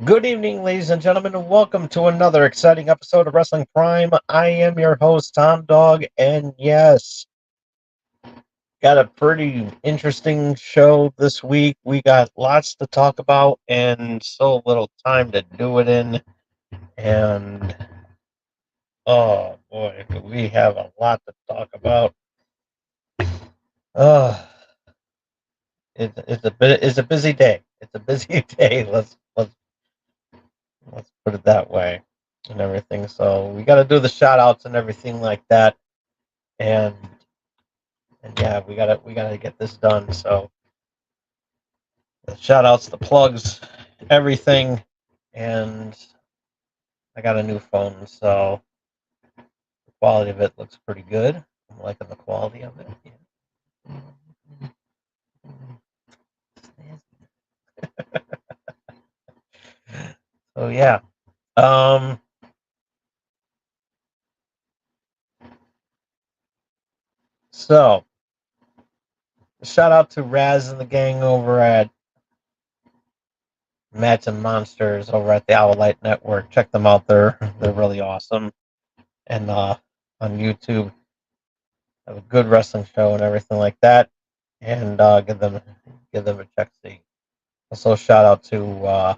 Good evening, ladies and gentlemen, and welcome to another exciting episode of Wrestling Prime. I am your host, Tom Dog, and yes, got a pretty interesting show this week. We got lots to talk about and so little time to do it in. And oh boy, do we have a lot to talk about. Uh, it's a busy day. It's a busy day. Let's put it that way, and everything. So we got to do the shout outs and everything like that. And yeah, we gotta get this done. So the shout outs, the plugs, everything, and I got a new phone, so the quality of it looks pretty good. I'm liking the quality of it. So yeah. Um so shout out to Raz and the gang over at Mats and Monsters over at the Owlite Network. Check them out. They're really awesome. And on YouTube, have a good wrestling show and everything like that. And give them a check. See. Also, shout out to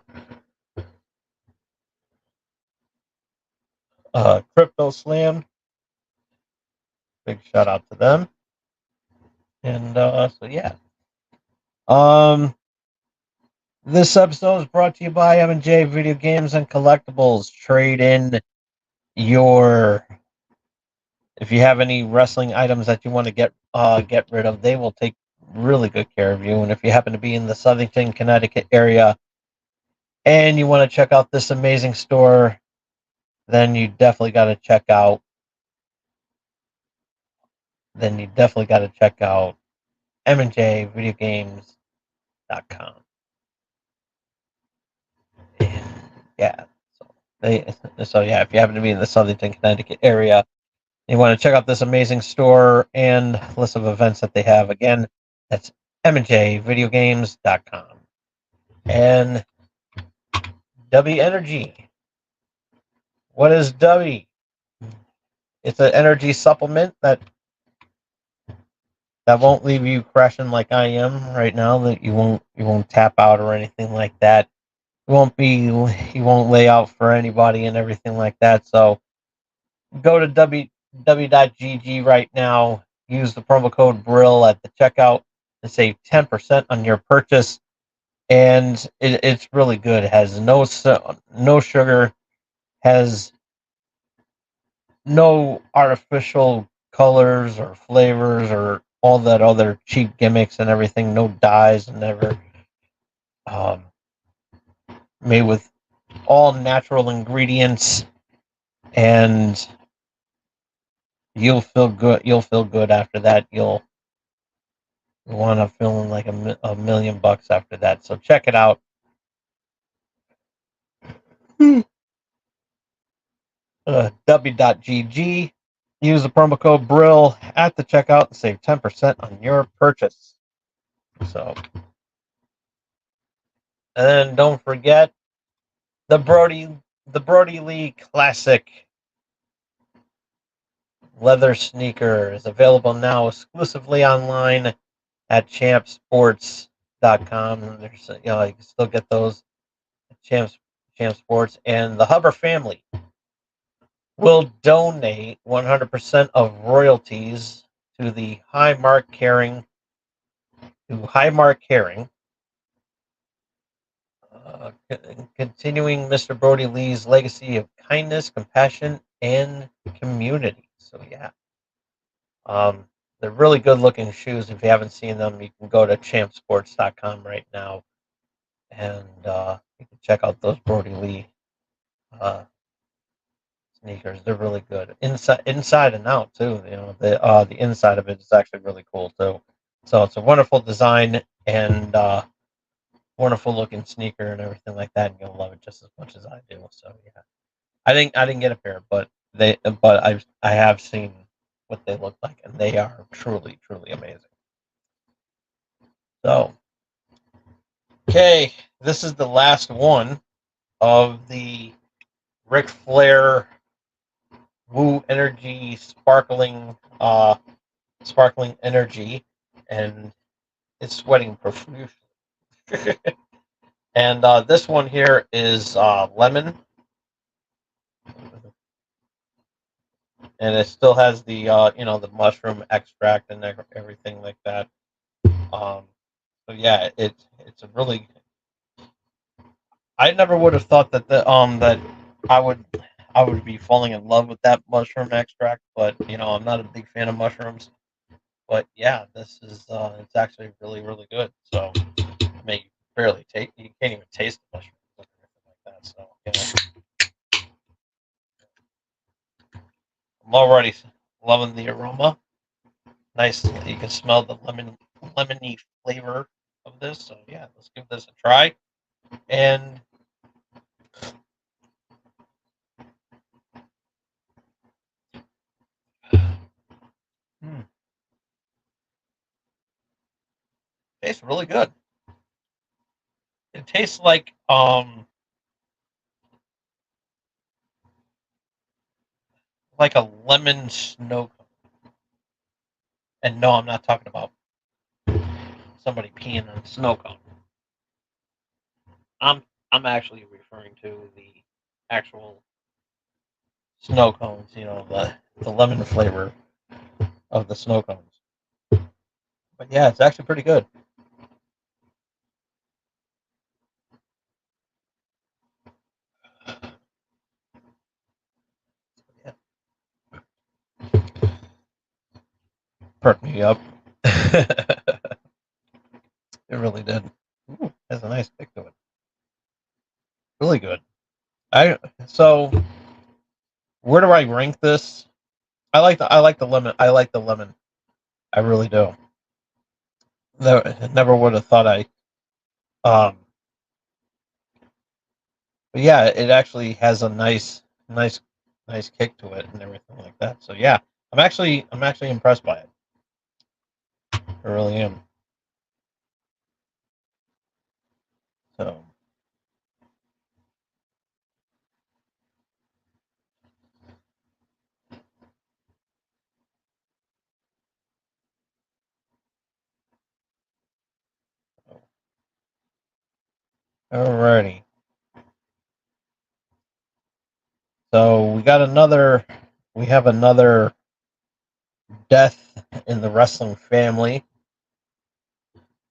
Crypto Slam. Big shout out to them. And so yeah. Um, this episode is brought to you by M&J Video Games and Collectibles. Trade in your if you have any wrestling items that you want to get rid of, they will take really good care of you. And if you happen to be in the Southington, Connecticut area and you want to check out this amazing store, then you definitely got to check out mnjvideogames.com. And yeah, so yeah, if you happen to be in the Southington, Connecticut area, you want to check out this amazing store and list of events that they have. Again, that's mnjvideogames.com. And W Energy. What is W? It's an energy supplement that won't leave you crashing like I am right now. That you won't tap out or anything like that. You won't lay out for anybody and everything like that. So go to w.gg right now. Use the promo code Brill at the checkout to save 10% on your purchase. And it's really good. It has no sugar, has no artificial colors or flavors or all that other cheap gimmicks and everything. No dyes, never um, made with all natural ingredients, and you'll feel good. You'll feel good after that. You'll want to feel like a million bucks after that. So check it out. W.gg. Use the promo code Brill at the checkout and save 10% on your purchase. So, and then don't forget the Brody Lee Classic leather sneaker is available now exclusively online at champsports.com. There's you can still get those at Champ Sports, and the Huber family will donate 100% of royalties to the Highmark Caring, continuing Mr. Brody Lee's legacy of kindness, compassion, and community. So yeah, they're really good looking shoes. If you haven't seen them, you can go to champsports.com right now, and you can check out those Brody Lee uh, sneakers. They're really good inside and out too. The inside of it is actually really cool too. So it's a wonderful design and wonderful looking sneaker and everything like that, and you'll love it just as much as I do. So yeah, I think I didn't get a pair, but I have seen what they look like, and they are truly truly amazing. So okay, this is the last one of the Ric Flair Woo Energy sparkling energy, and it's sweating profusely. And this one here is lemon, and it still has the the mushroom extract and everything like that. So yeah, it's a really. I never would have thought that I would I would be falling in love with that mushroom extract, but I'm not a big fan of mushrooms. But yeah, this is it's actually really good. So I mean, you can't even taste the mushrooms or anything like that. So I'm already loving the aroma. Nice, you can smell the lemony flavor of this. So yeah, let's give this a try. And hmm, tastes really good. It tastes like a lemon snow cone. And no, I'm not talking about somebody peeing on a snow cone. I'm I'm actually referring to the actual snow cones. The lemon flavor of the snow cones. But yeah, it's actually pretty good. Yeah, perked me up. It really did. Ooh, has a nice kick to it. Really good. I so where do I rank this? I like the lemon. I like the lemon. I really do. Never would have thought I um but yeah, it actually has a nice kick to it and everything like that. So yeah, I'm actually impressed by it. I really am. So alrighty. So we have another death in the wrestling family.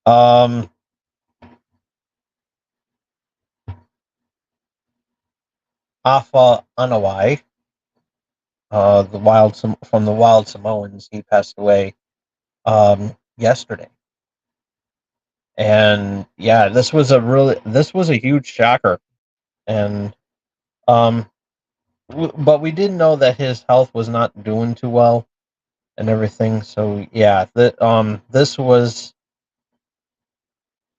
Um, Afa Anawai, from the Wild Samoans, he passed away yesterday, and yeah, this was a huge shocker, and um, but we did know that his health was not doing too well and everything. So yeah, this was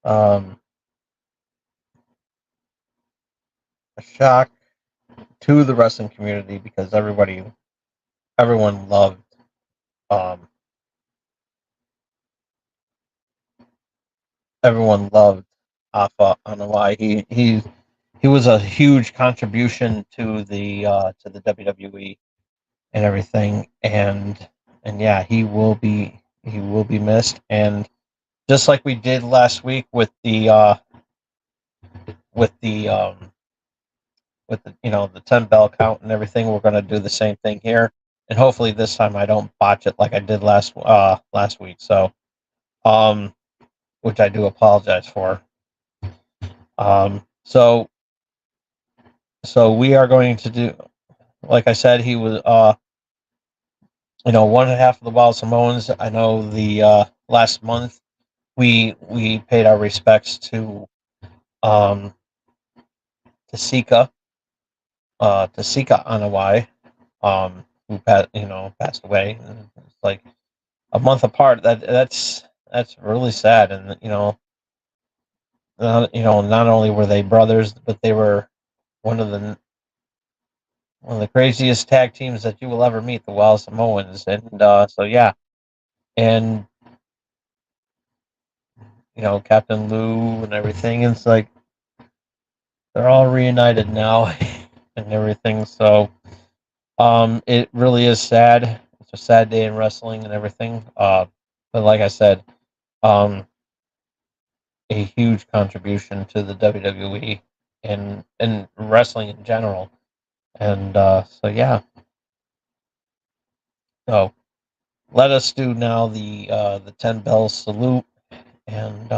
um a shock to the wrestling community because everyone loved um everyone loved Afa Anawai. He was a huge contribution to the WWE and everything, and yeah, he will be missed. And just like we did last week with the the 10 bell count and everything, we're going to do the same thing here, and hopefully this time I don't botch it like I did last week. So um which I do apologize for. So we are going to do, like I said, he was one half of the Wild Samoans. I know the last month we paid our respects um to Sika Anawai, who passed away. And it's like a month apart. That's really sad. And not only were they brothers, but they were one of the one of the craziest tag teams that you will ever meet, the Wild Samoans. And so yeah, and Captain Lou and everything. It's like they're all reunited now and everything. So it really is sad. It's a sad day in wrestling and everything. But like I said, um, a huge contribution to the WWE and wrestling in general. And so yeah, so let us do now the 10 bell salute and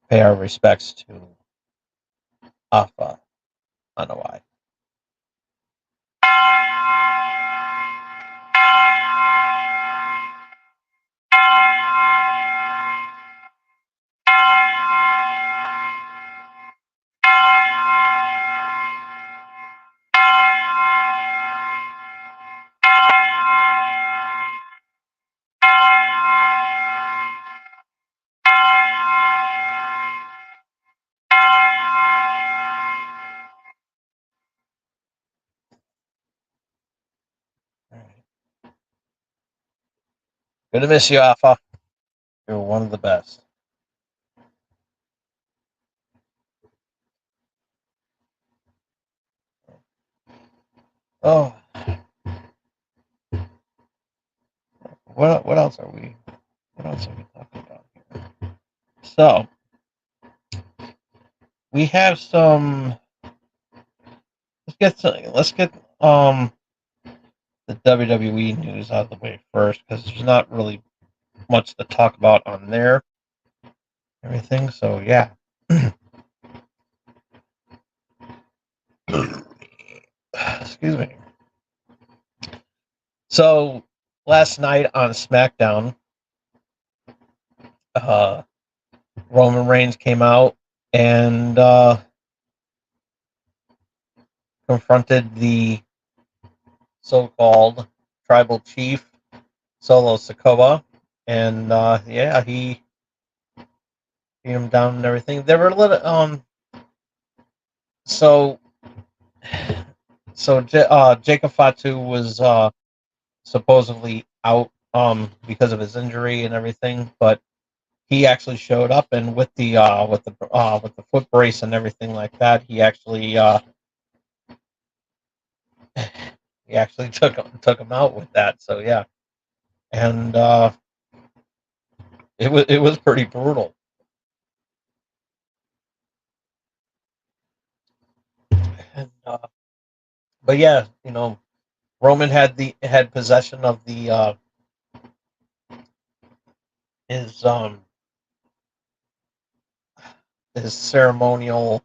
pay our respects to Afa Anoa'i. Good to miss you, Afa. You're one of the best. Oh, what else are we? What else are we talking about here? So we have some. Let's get the WWE news out of the way first because there's not really much to talk about on there. Everything. So yeah. Excuse me. So last night on SmackDown, uh, Roman Reigns came out and confronted the so-called tribal chief Solo Sikoa, and yeah, he beat him down and everything. They were a little so Jacob Fatu was supposedly out because of his injury and everything, but he actually showed up, and with the foot brace and everything like that, he actually took him out with that. So yeah, and it was pretty brutal. And, but yeah, Roman had possession of the his his ceremonial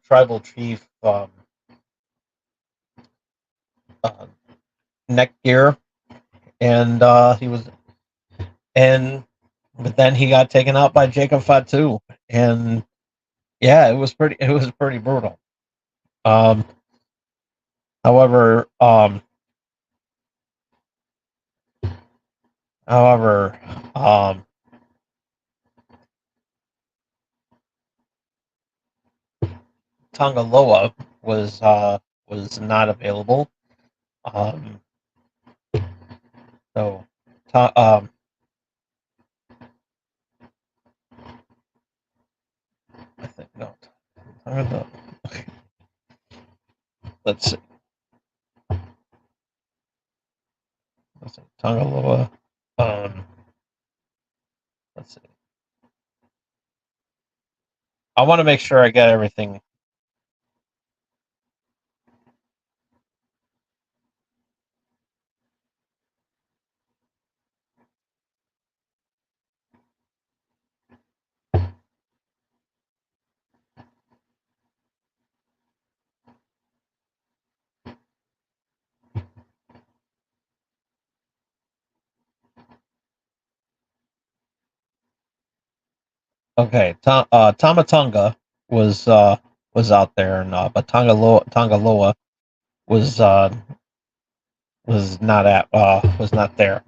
tribal chief uh, neck gear, and he was and but then he got taken out by Jacob Fatu, and yeah, it was pretty brutal. Um, however, um, however, um, Tongaloa was not available. Um, so, I think no. Let's see. Let's see. Tongaloa. Um, let's see. I want to make sure I get everything. Okay, Tamatonga was uh, was out there, and but Tongaloa was was not there,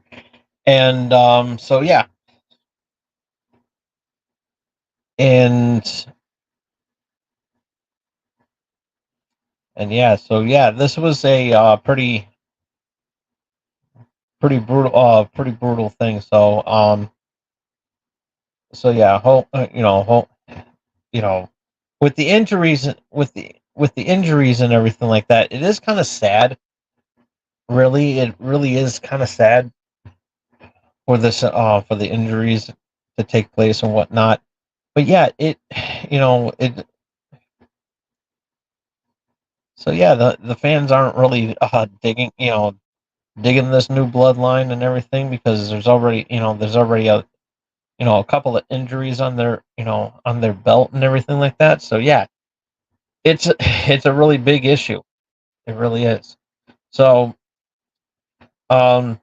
and so yeah, and and yeah, so yeah, this was a pretty brutal thing. So yeah, you know, with the injuries, with the injuries and everything like that, it is kind of sad. Really, it really is kind of sad for this for the injuries to take place and whatnot. But yeah, it you know it. So yeah, the fans aren't really digging this new bloodline and everything because there's already a couple of injuries on their belt and everything like that. So yeah, it's a really big issue. It really is. So um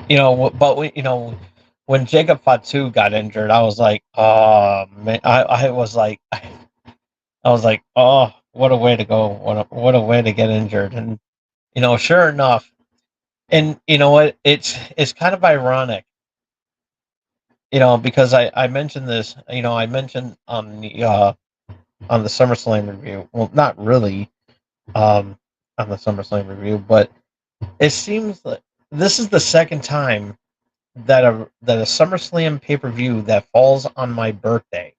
but when Jacob Fatu got injured, I was like, oh man, I was like, oh, what a way to go, what a way to get injured. And sure enough, and you know what, it's kind of ironic, because I mentioned this, I mentioned on the SummerSlam review. Well, not really um, on the SummerSlam review, but it seems like this is the second time that a SummerSlam pay per view that falls on my birthday,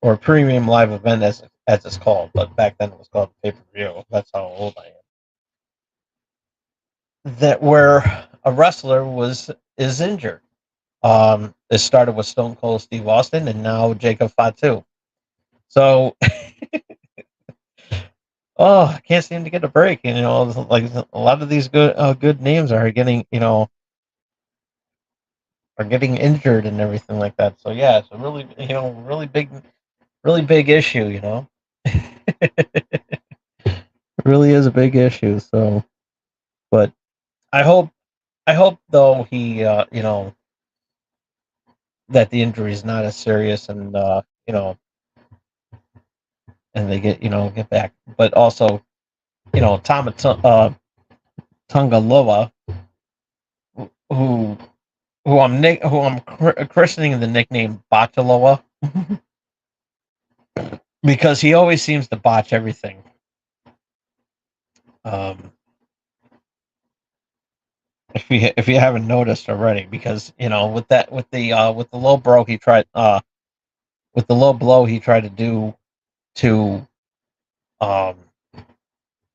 or a premium live event as it's called, but back then it was called pay per view. That's how old I am. That where a wrestler is injured. It started with Stone Cold Steve Austin, and now Jacob Fatu. So, oh, I can't seem to get a break. Like a lot of these good names are getting injured and everything like that. So yeah, it's a really really big issue. It really is a big issue. So, but I hope though that the injury is not as serious, and and they get back. But also, Tama Tungaloa, who who I'm christening the nickname Botchaloa because he always seems to botch everything. Um, if you haven't noticed already, because with the low blow he tried to do to um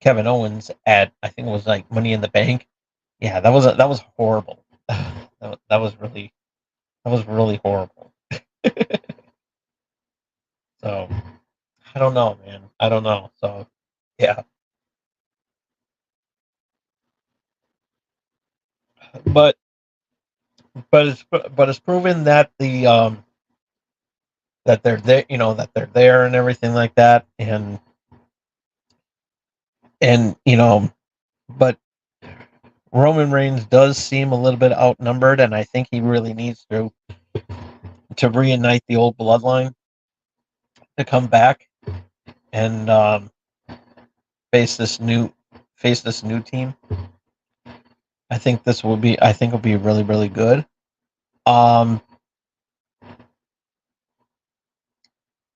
Kevin Owens at, I think it was like Money in the Bank. Yeah, that was horrible. That was really horrible. So I don't know, man. I don't know. So yeah, but it's proven that they're there, that they're there and everything like that, and but Roman Reigns does seem a little bit outnumbered, and I think he really needs to reunite the old bloodline to come back and face this new face this new team. I think will be really really good. Um,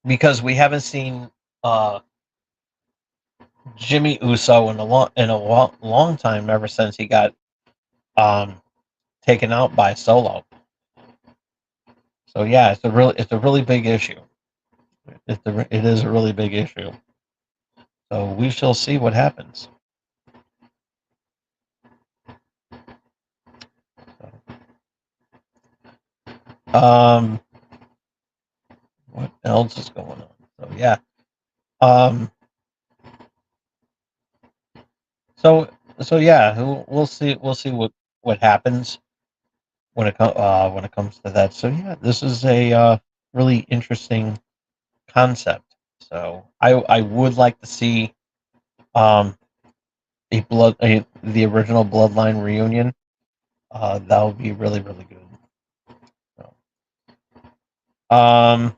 because we haven't seen uh Jimmy Uso in a long time, ever since he got um taken out by Solo. So yeah, it's a really big issue. It is a really big issue. So we shall see what happens. Um, what else is going on? So yeah. Um, so yeah, we'll see what happens when it comes to that. So yeah, this is a really interesting concept. So I would like to see um the original Bloodline reunion. That would be really really good. So, um,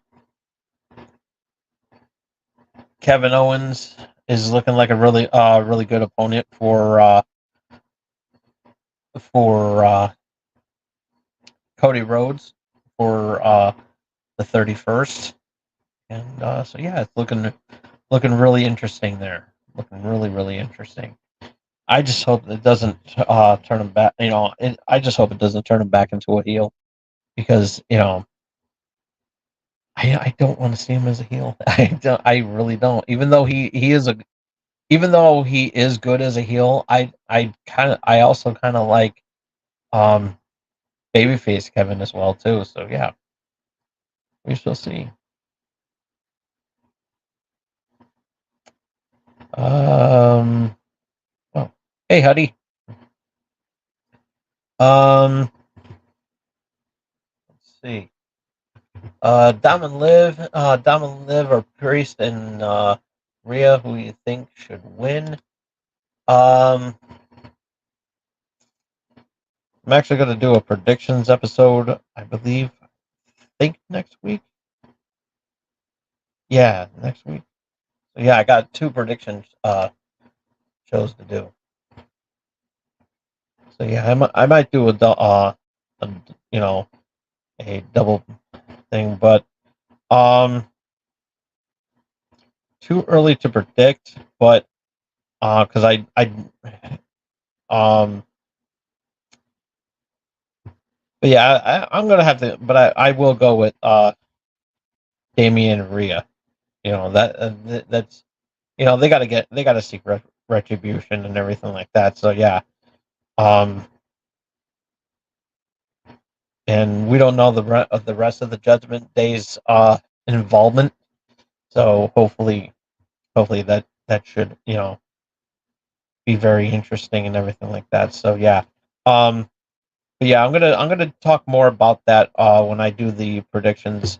Kevin Owens is looking like a really good opponent for Cody Rhodes for the 31st, and so yeah, it's looking really interesting there. Looking really really interesting. I just hope it doesn't turn him back. I just hope it doesn't turn him back into a heel, because I don't want to see him as a heel. I really don't. Even though he is good as a heel, I also kind of like um babyface Kevin as well too. So yeah, we shall see. Um. Oh, hey, Huddy. Let's see. Dom and Liv or Priest and Rhea. Who you think should win? Um. I'm actually going to do a predictions episode. I believe. Think next week. Yeah, next week. So yeah, I got two predictions shows to do. So yeah, I might do a you know a double thing, but um too early to predict. But because um but yeah, I'm gonna have to, but I will go with Damian and Rhea. You know that's they got to seek retribution and everything like that. So yeah, um and we don't know of the rest of the Judgment Day's involvement. So hopefully that should be very interesting and everything like that. So yeah, um, but yeah, I'm gonna talk more about that when I do the predictions,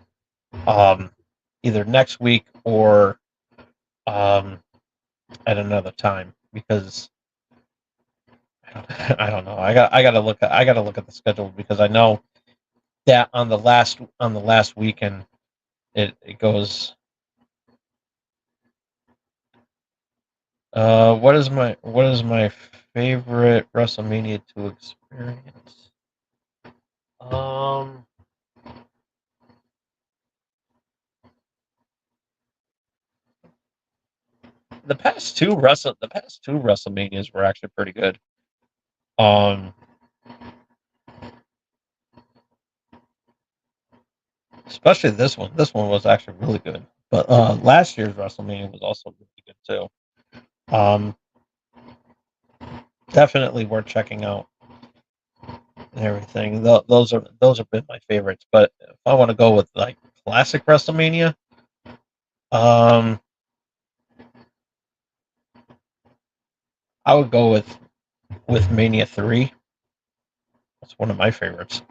um, either next week or um, at another time because I don't know. I gotta look at the schedule because I know that on the last weekend it goes. What is my favorite WrestleMania to experience? Um, the past two WrestleManias were actually pretty good. Um, especially this one. This one was actually really good. But last year's WrestleMania was also really good too. Um, definitely worth checking out and everything. Those have been my favorites. But if I want to go with like classic WrestleMania, um, I would go with Mania 3. That's one of my favorites.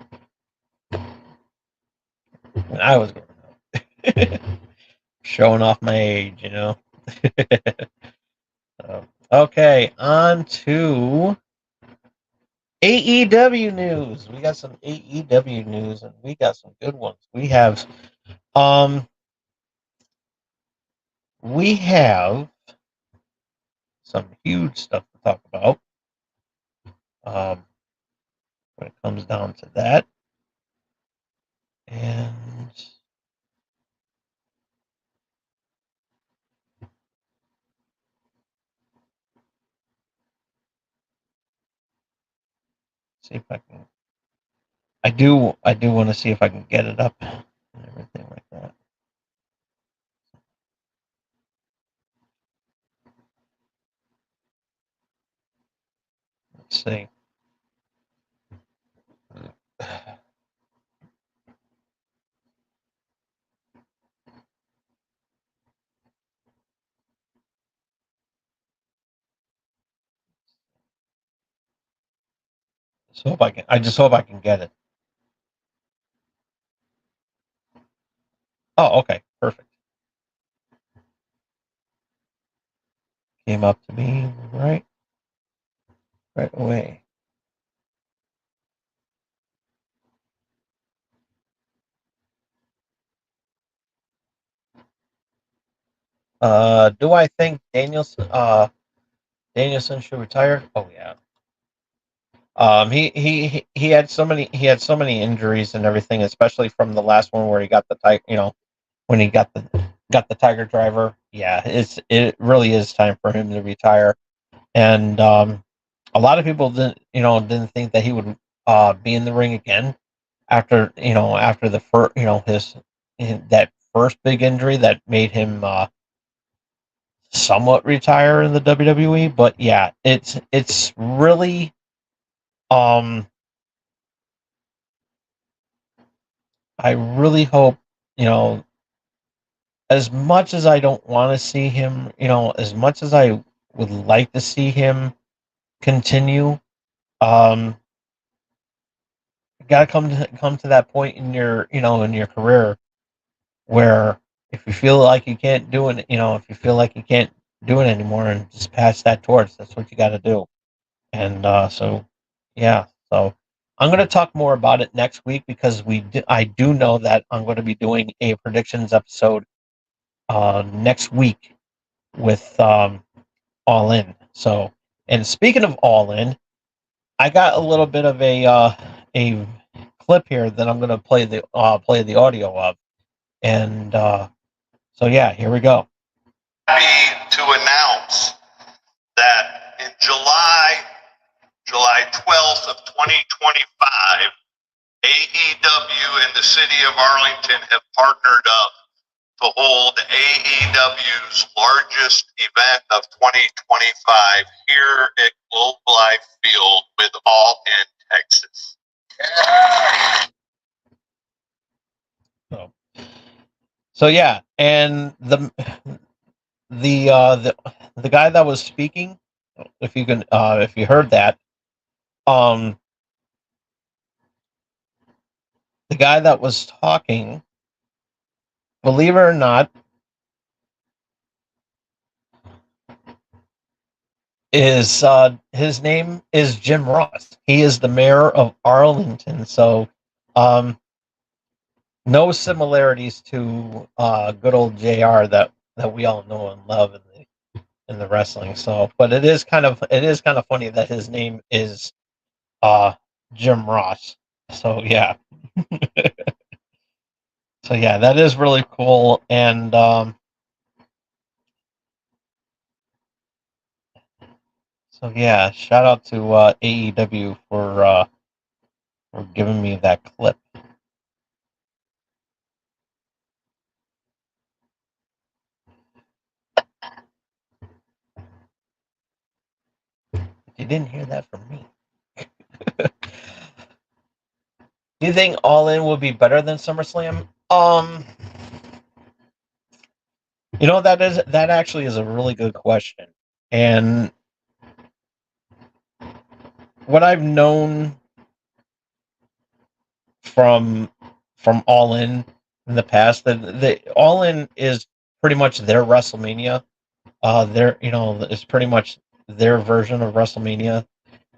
When I was growing up, showing off my age, you know. Okay, on to AEW news. We got some AEW news, and we got some good ones. Um, we have some huge stuff to talk about. Um, when it comes down to that, and see if I can. I do want to see if I can get it up and everything like that. Let's see. So if I can, I just hope I can get it. Oh, okay, perfect. Came up to me right away. Do I think Danielson should retire? Oh yeah. He had so many injuries and everything, especially from the last one where he got the tiger. When he got the Tiger Driver. Yeah, it really is time for him to retire. And a lot of people didn't think that he would be in the ring again after after the first his that first big injury that made him somewhat retire in the WWE. But yeah, it's really I really hope, as much as I don't want to see him, as much as I would like to see him continue, you got to come to that point in your, in your career where if you feel like you can't do it, if you feel like you can't do it anymore, and just pass that torch, that's what you got to do. And so, yeah, so I'm going to talk more about it next week because I do know that I'm going to be doing a predictions episode next week with All In. So, and speaking of All In, I got a little bit of a clip here that I'm going to play the audio of, and so yeah, here we go. Happy to announce that in July 12th of 2025, AEW and the city of Arlington have partnered up to hold AEW's largest event of 2025 here at Globe Life Field with All In Texas. So yeah, and the guy that was speaking, if you heard that, the guy that was talking, believe it or not, is his name is Jim Ross. He is the mayor of Arlington. So, no similarities to good old JR that we all know and love in the wrestling. So, but it is kind of funny that his name is Jim Ross. So yeah. So yeah, that is really cool. And so yeah, shout out to AEW for giving me that clip. You didn't hear that from me. Do you think All In will be better than SummerSlam? That actually is a really good question. And what I've known from All In the past, that the All In is pretty much their WrestleMania. It's pretty much their version of WrestleMania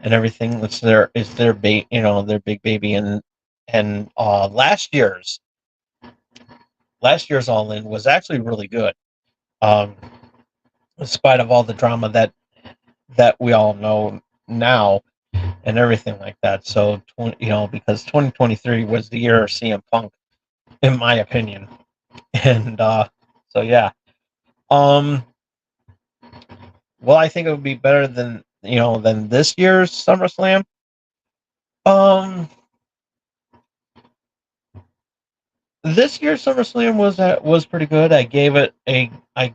and everything. It's their their big baby. And last year's All In was actually really good. In spite of all the drama that we all know now and everything like that. So, because 2023 was the year of CM Punk, in my opinion. And so yeah. Well, I think it would be better than this year's SummerSlam. This year's SummerSlam was pretty good. I gave it a I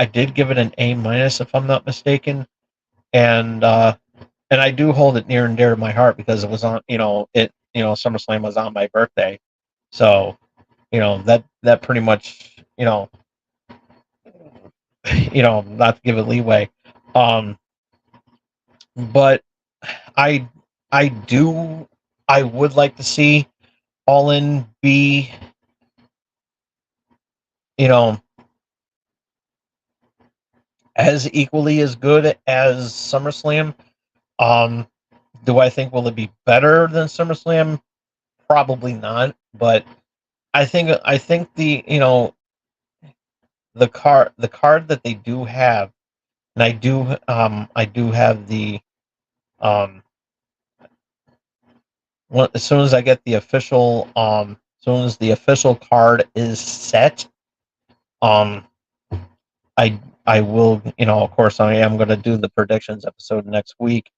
did give it an A minus, if I'm not mistaken, and I do hold it near and dear to my heart because it was on SummerSlam was on my birthday, so that pretty much not to give it leeway, but I would like to see All In be as equally as good as SummerSlam. Do I think will it be better than SummerSlam? Probably not, but I think the the card that they do have, and I do have the as soon as I get the official as soon as the official card is set, I will, of course, I am going to do the predictions episode next week,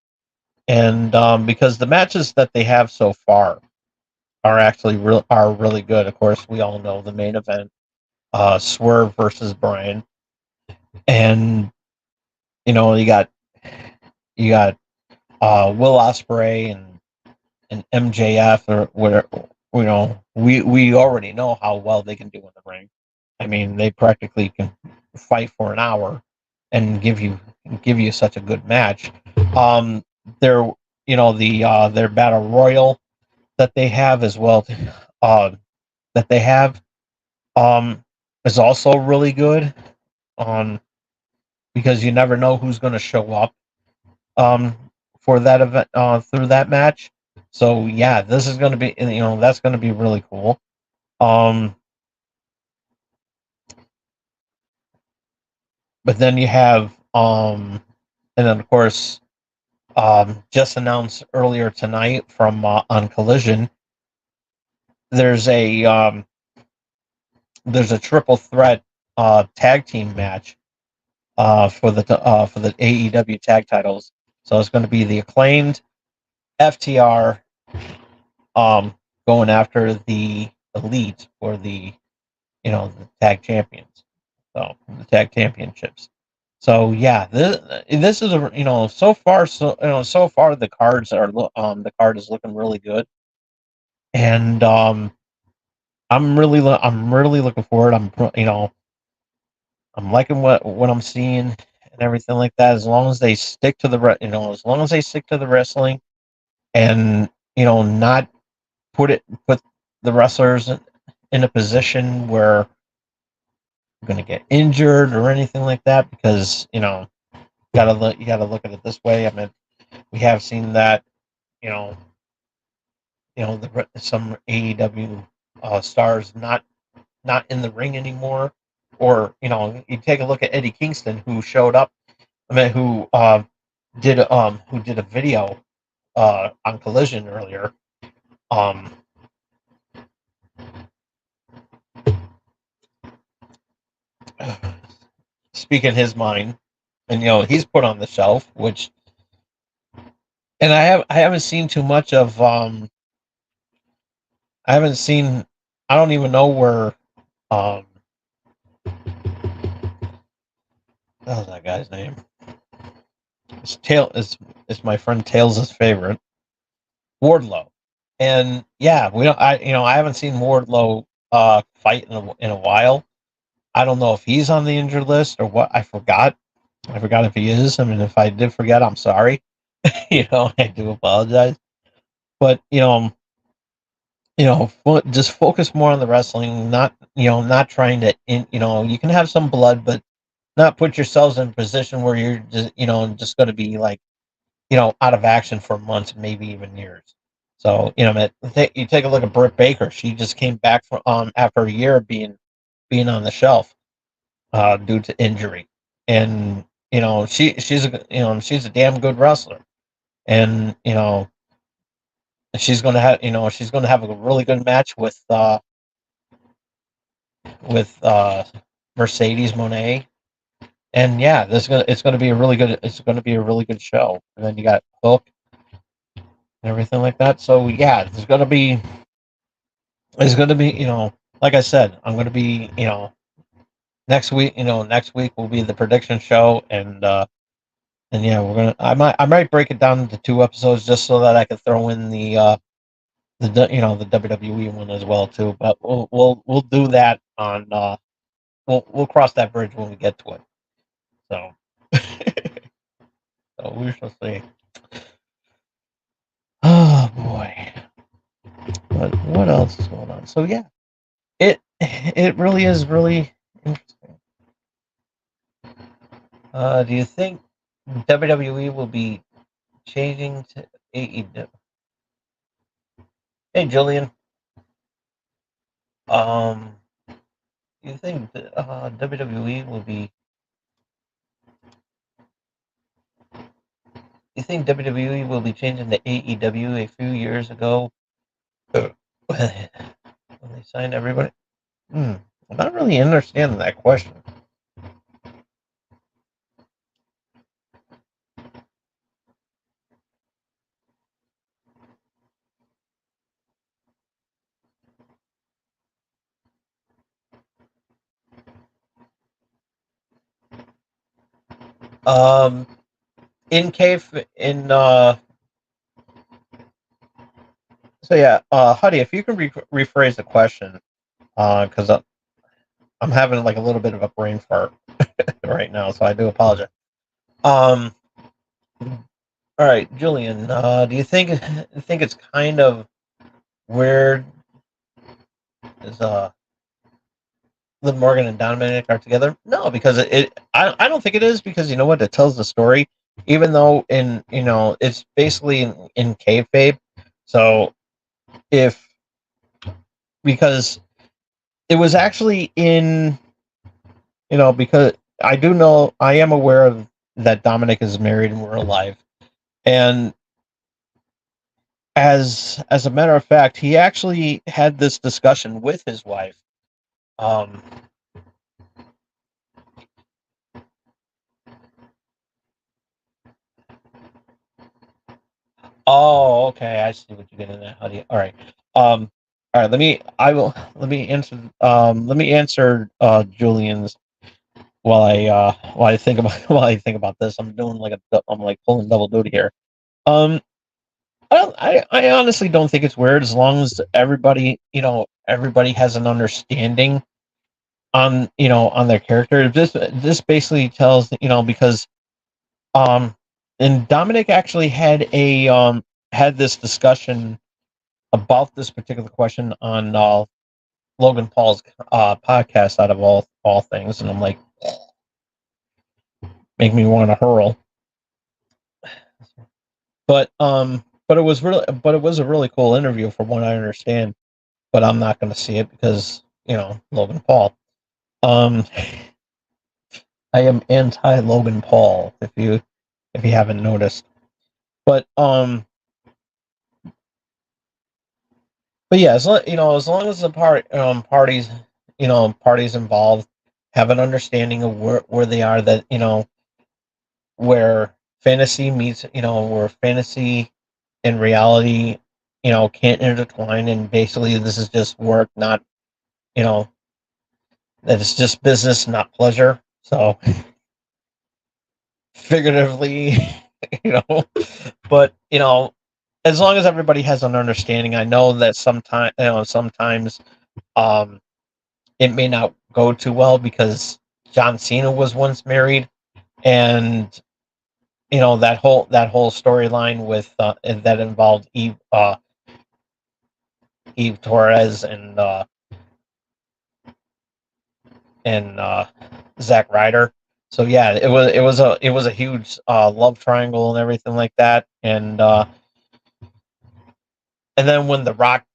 and because the matches that they have so far are actually really good. Of course, we all know the main event, Swerve versus Bryan, and you got Will Ospreay and MJF, or whatever. We already know how well they can do in the ring. I mean, they practically can fight for an hour and give you such a good match. Um, their their battle royal that they have as well, uh, that they have is also really good. Um, because you never know who's going to show up um for that event through that match. So yeah, this is going to be that's going to be really cool. Um, but then you have and then of course just announced earlier tonight from on Collision, there's a um, there's a triple threat tag team match for the AEW tag titles. So it's going to be the Acclaimed, FTR, um, going after the Elite for the tag champions. So the tag championships. So yeah, this is so far the card is looking really good, and I'm really looking forward. I'm liking what I'm seeing and everything like that. As long as they stick to as long as they stick to the wrestling, and not put the wrestlers in a position where they're going to get injured or anything like that. Because you gotta look at it this way. I mean, we have seen that you know some AEW stars not in the ring anymore, or you take a look at Eddie Kingston, who showed up. I mean, who did a video on Collision earlier, um, speaking his mind, and he's put on the shelf. And I haven't seen too much of I haven't seen I don't even know where um what was that guy's name? It's my friend Tails' favorite, Wardlow. And yeah, we don't I haven't seen Wardlow fight in a while. I don't know if he's on the injured list or what. I forgot if he is. I mean, if I did forget, I'm sorry. I do apologize. But just focus more on the wrestling. Not trying to. You can have some blood, but not put yourselves in a position where you're just going to be like, out of action for months, maybe even years. So, you take a look at Britt Baker. She just came back from after a year of being on the shelf due to injury, and she's a damn good wrestler, and she's going to have a really good match with Mercedes Monet. And yeah, it's gonna be a really good show. And then you got Hook and everything like that. So yeah, it's gonna be like I said, I'm gonna be next week will be the prediction show, and yeah, I might break it down into 2 episodes just so that I could throw in the WWE one as well too. But we'll do that on we'll cross that bridge when we get to it. So so we shall see. Oh boy. But what else is going on? So yeah, it really is really interesting. Do you think WWE will be changing to AEW? Hey, Julian. Um, do you think WWE will be? You think WWE will be changing to AEW a few years ago when they signed everybody? I'm not really understanding that question. In cave in so yeah, Huddy, if you can rephrase the question, because I'm having like a little bit of a brain fart right now, so I do apologize. Um, all right, Julian, do you think it's kind of weird is Liv Morgan and Dominic are together? No, because I don't think it is, because you know what, it tells the story, even though it's basically in kayfabe. So if because it was actually in because I do know, I am aware of that Dominic is married in real life, and as a matter of fact, he actually had this discussion with his wife. Um, oh, okay, I see what you're getting at. How do you? All right. Let me answer Julian's while I think about while I think about this. I'm like pulling double duty here. Um, I honestly don't think it's weird, as long as everybody has an understanding on their character. This basically tells, because um and Dominic actually had this discussion about this particular question on Logan Paul's podcast, out of all things, and I'm like, make me want to hurl. But it was a really cool interview from what I understand. But I'm not going to see it because Logan Paul. Um, I am anti Logan Paul, if you haven't noticed. But yeah, as long as the parties involved have an understanding of where they are, that where fantasy meets, where fantasy and reality, can't intertwine, and basically this is just work, not, you know, that it's just business, not pleasure. So figuratively, you know, but as long as everybody has an understanding, I know that sometimes um, it may not go too well, because John Cena was once married, and that whole storyline with that involved Eve Torres and Zack Ryder. So yeah, it was a huge love triangle and everything like that. And then when the Rock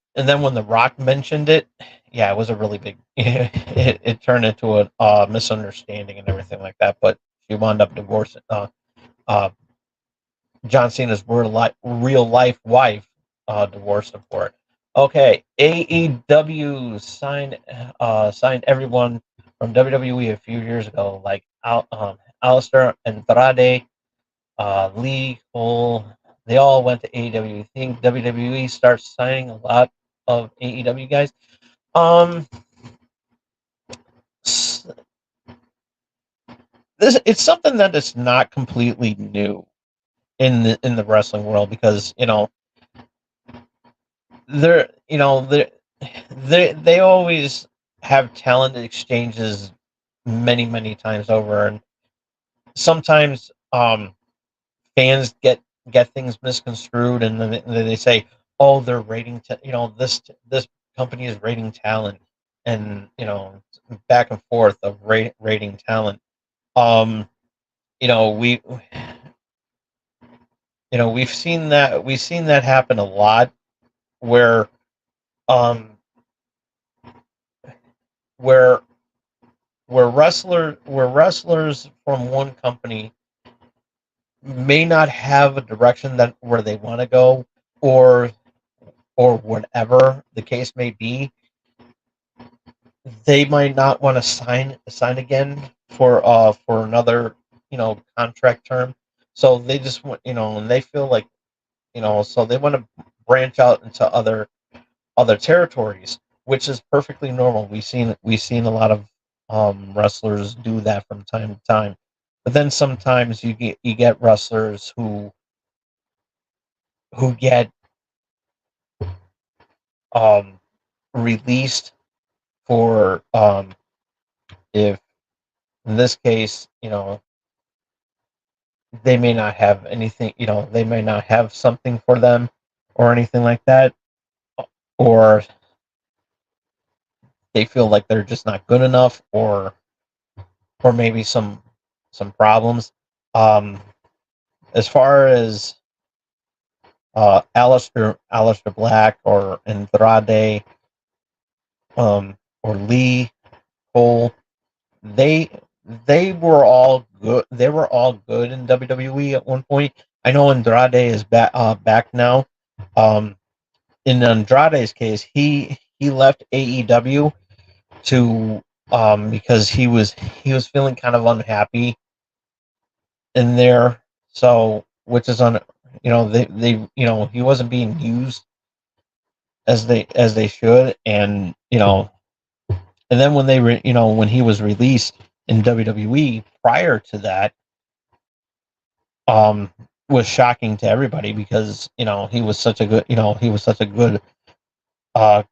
mentioned it, yeah, it was a really big. It turned into a misunderstanding and everything like that. But she wound up divorcing uh, John Cena's real life wife. Divorced him for it. Okay, AEW signed everyone from WWE a few years ago, like Alistair Andrade, Lee Cole. They all went to AEW. You think WWE starts signing a lot of AEW guys? Um, this it's something that is not completely new in the wrestling world, because they're you know they always have talent exchanges many times over, and sometimes fans get things misconstrued, and then they say, oh, they're this company is rating talent, and back and forth of rating talent. um you know we we've seen that happen a lot, where um where wrestlers from one company may not have a direction that where they want to go, or whatever the case may be. They might not want to sign again for another contract term. So they just want, and they feel like, so they want to branch out into other territories, which is perfectly normal. We've seen a lot of wrestlers do that from time to time. But then sometimes you get wrestlers who get released for if in this case, they may not have anything, they may not have something for them or anything like that, or they feel like they're just not good enough, or maybe some problems. As far as Aleister Black or Andrade, or Lee Cole, they were all good. They were all good in WWE at one point. I know Andrade is back now. In Andrade's case, he left AEW to because he was feeling kind of unhappy in there. So, which is on, they he wasn't being used as they should, and and then when when he was released in WWE prior to that, was shocking to everybody because he was such a good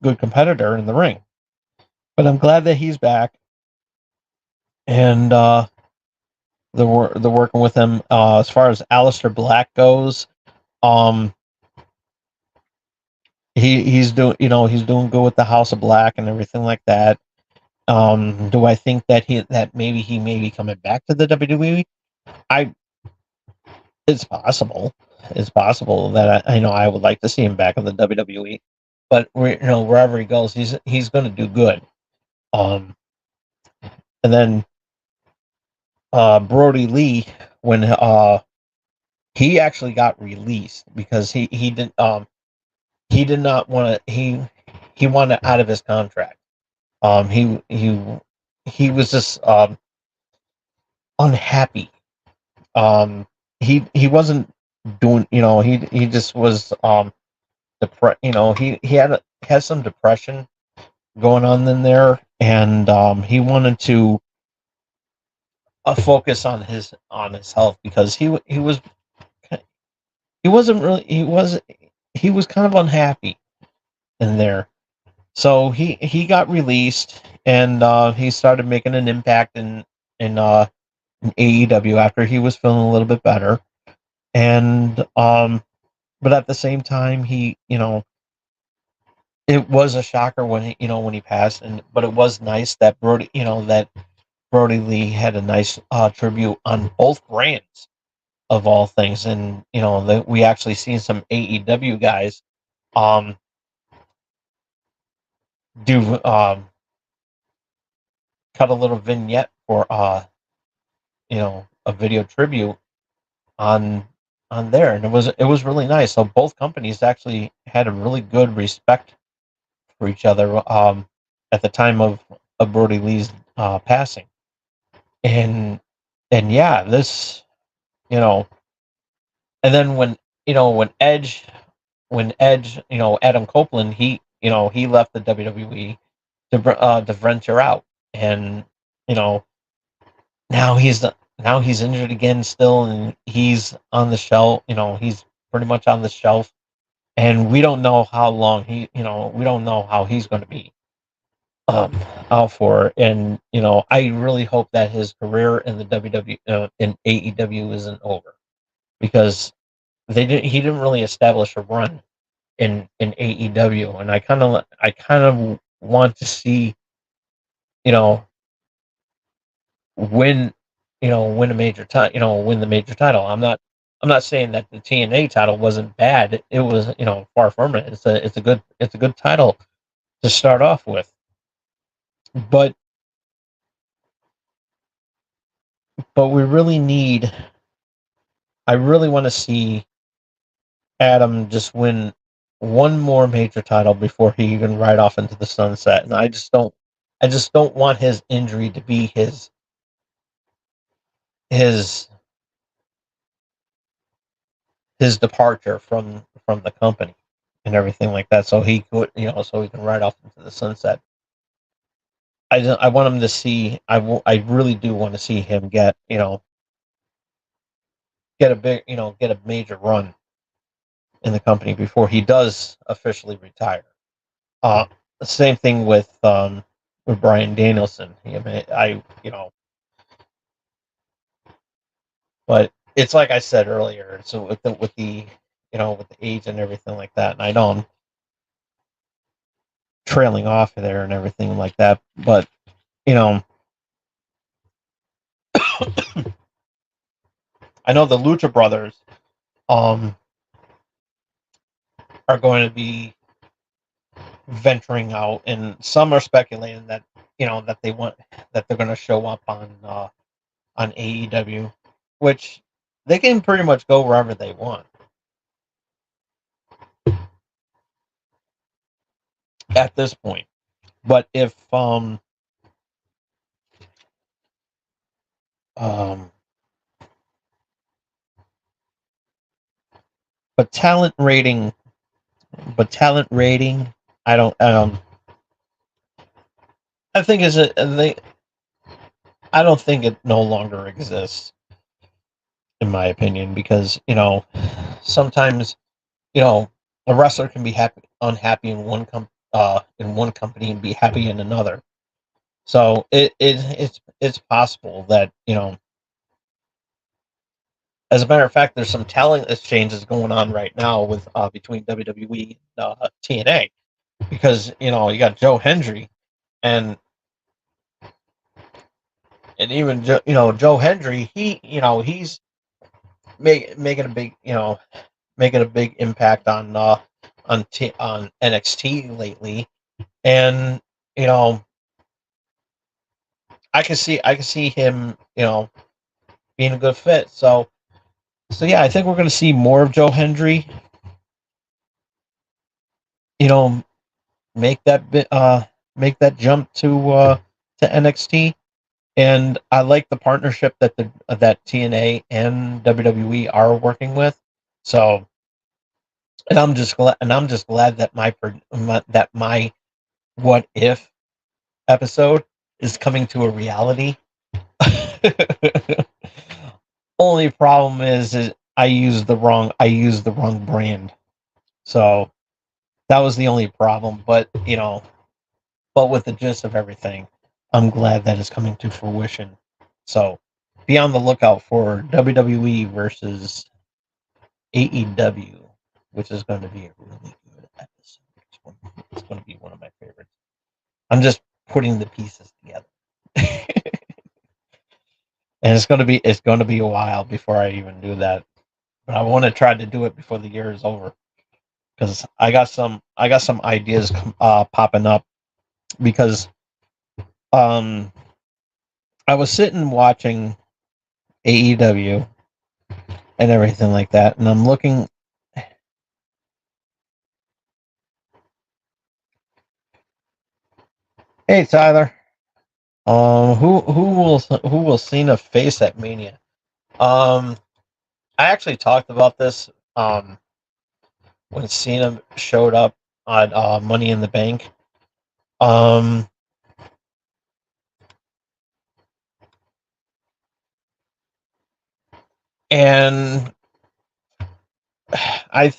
good competitor in the ring. But I'm glad that he's back, and they're working with him. As far as Aleister Black goes, he's doing he's doing good with the House of Black and everything like that. Do I think that maybe he may be coming back to the WWE? It's possible. It's possible that I would like to see him back in the WWE, but wherever he goes, he's going to do good. And then Brody Lee, when he actually got released because he did not want to he wanted out of his contract. He was just unhappy. He wasn't doing, he just was he had some depression going on in there, and he wanted to focus on his health because he was kind of unhappy in there. So he got released, and he started making an impact in AEW after he was feeling a little bit better. And but at the same time, it was a shocker when he passed, but it was nice that Brody Lee had a nice tribute on both brands of all things, and that we actually seen some AEW guys do cut a little vignette for a video tribute on there, and it was really nice. So both companies actually had a really good respect for each other at the time of Brody Lee's passing, and yeah, this and then when Edge Adam Copeland, he left the WWE to venture out, and now he's injured again still, and he's on the shelf. He's pretty much on the shelf, and we don't know how long we don't know how he's going to be out for. And I really hope that his career in the WWE in AEW isn't over, because he didn't really establish a run in AEW, and I kind of want to see win win a major title, win the major title. I'm not saying that the TNA title wasn't bad. It was far from it. It's a good title to start off with, but we really need. I really want to see Adam just win one more major title before he can ride off into the sunset, and I just don't want his injury to be his departure from the company and everything like that, so he could so he can ride off into the sunset. I want him to see. I really do want to see him get get a big, get a major run in the company before he does officially retire. Uh, the same thing with Bryan Danielson. But it's like I said earlier. So with the age and everything like that, and I know I'm trailing off there and everything like that, but you know, I know the Lucha Brothers um are going to be venturing out, and some are speculating that that they're going to show up on AEW, which they can pretty much go wherever they want at this point. But if um but talent rating, I don't I think is it they I don't think it no longer exists, in my opinion, because sometimes a wrestler can be unhappy in one company and be happy in another. So it's possible that as a matter of fact, there's some talent exchanges going on right now with between WWE and TNA, because you got Joe Hendry and even Joe Hendry, he's making a big making a big impact on NXT lately, and you know I can see him being a good fit. So yeah, I think we're going to see more of Joe Hendry. You know, make that bit make that jump to NXT. And I like the partnership that TNA and WWE are working with. So, and I'm just glad that my what if episode is coming to a reality. Only problem is I used the wrong brand. So that was the only problem. But but with the gist of everything, I'm glad that it's coming to fruition. So be on the lookout for WWE versus AEW, which is going to be a really good episode. It's going to be one of my favorites. I'm just putting the pieces together. And it's going to be a while before I even do that. But I want to try to do it before the year is over, because I got some ideas popping up, because um I was sitting watching AEW and everything like that, and I'm looking. Hey Tyler, who will Cena face at Mania? Um, I actually talked about this when Cena showed up on Money in the Bank. Um, and I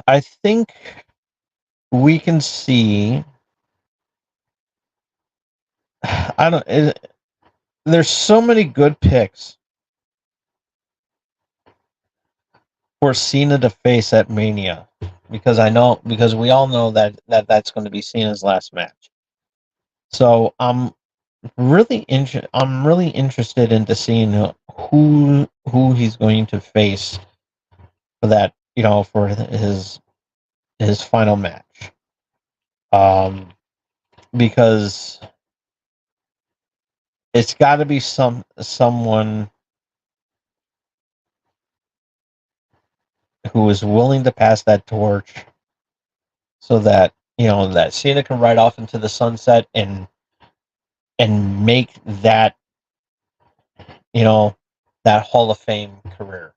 I think we can see. I don't. There's so many good picks for Cena to face at Mania, because we all know that's going to be Cena's last match. So I'm really interested into seeing who he's going to face for that, for his final match. Um, because it's got to be someone who is willing to pass that torch, so that that Cena can ride off into the sunset and make that you know that Hall of Fame career.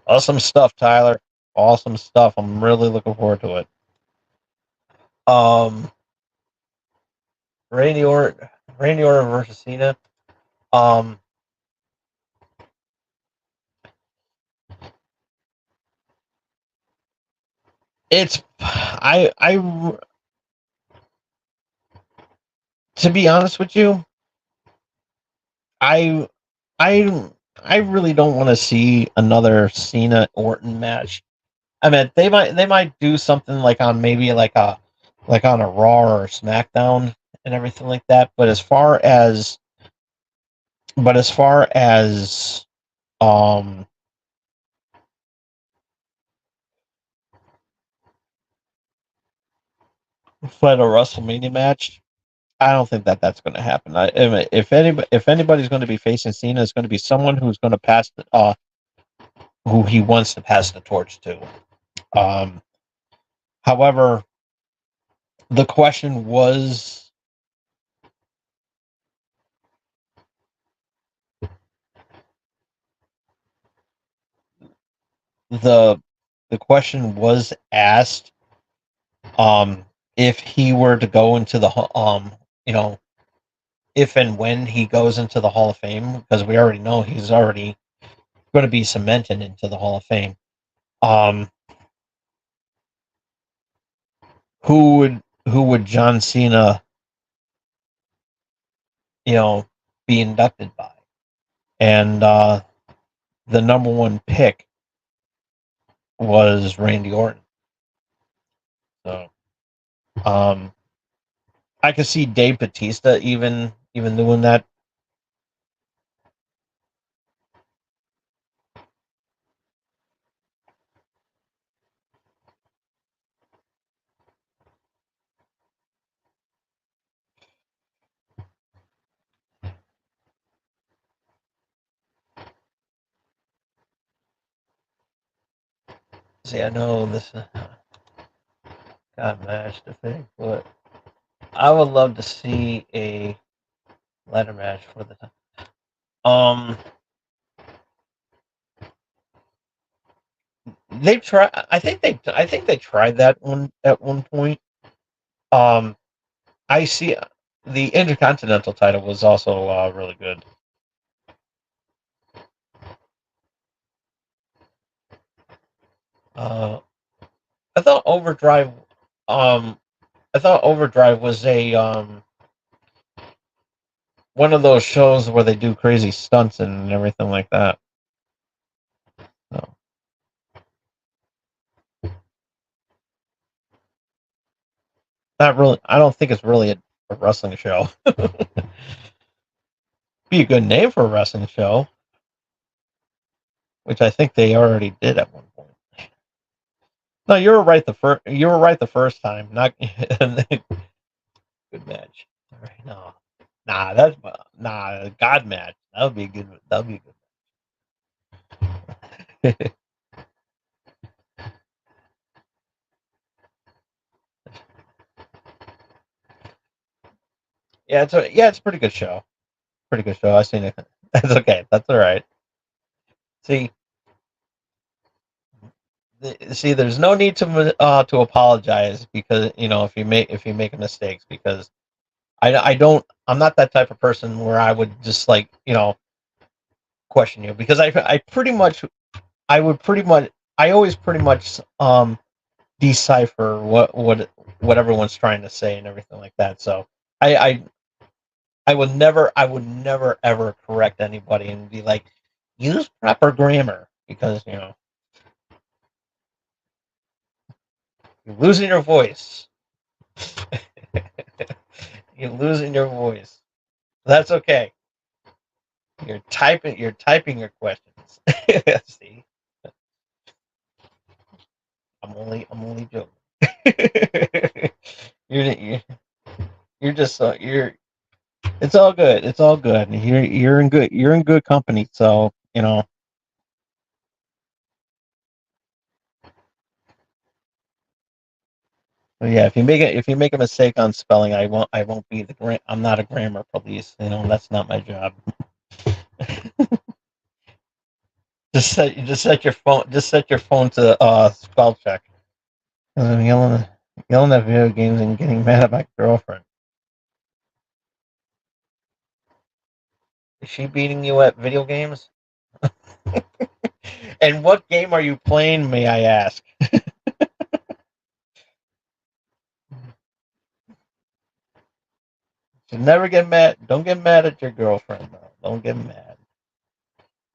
Awesome stuff, Tyler. Awesome stuff. I'm really looking forward to it. Um, Randy Orton, versus Cena. Um, it's I to be honest with you, I I I really don't want to see another Cena Orton match. I mean, they might do something like on maybe like on a Raw or SmackDown and everything like that. But as far as um for the WrestleMania match, I don't think that that's going to happen. I mean, if anybody's going to be facing Cena, it's going to be someone who's going to who he wants to pass the torch to. Um, However, the question was the the question was asked if he were to go into the you know if and when he goes into the Hall of Fame, because we already know he's already going to be cemented into the Hall of Fame. Um, who would John Cena, you know, be inducted by? And the number one pick was Randy Orton. So um, I could see Dave Batista even doing that. See, I know this got match to think, but I would love to see a ladder match for the um. They've tried. I think they tried that one at one point. Um, I see the Intercontinental title was also really good. Uh, I thought Overdrive. Um, I thought Overdrive was a one of those shows where they do crazy stunts and everything like that. So, not really. I don't think it's really a wrestling show. Be a good name for a wrestling show, which I think they already did at one point. No, you were right the first time. Not good match. All right, no, God match. That would be a good. That would be good. It's a pretty good show. Pretty good show. I've seen it. That's okay. That's all right. See, there's no need to apologize because if you make mistakes, because I'm not that type of person where I would just like question you, because I pretty much I would pretty much I always pretty much decipher what everyone's trying to say and everything like that. So I I, I would never ever correct anybody and be like, use proper grammar, because you're losing your voice. You're losing your voice. That's okay. You're typing your questions. See, I'm only joking. you're you're just it's all good. It's all good. You're in good company. So yeah. If you make a mistake on spelling, I won't be I'm not a grammar police. That's not my job. Just set your phone to spell check. I'm yelling at video games and getting mad at my girlfriend. Is she beating you at video games? And what game are you playing, may I ask? You never get mad. Don't get mad at your girlfriend, though. Don't get mad.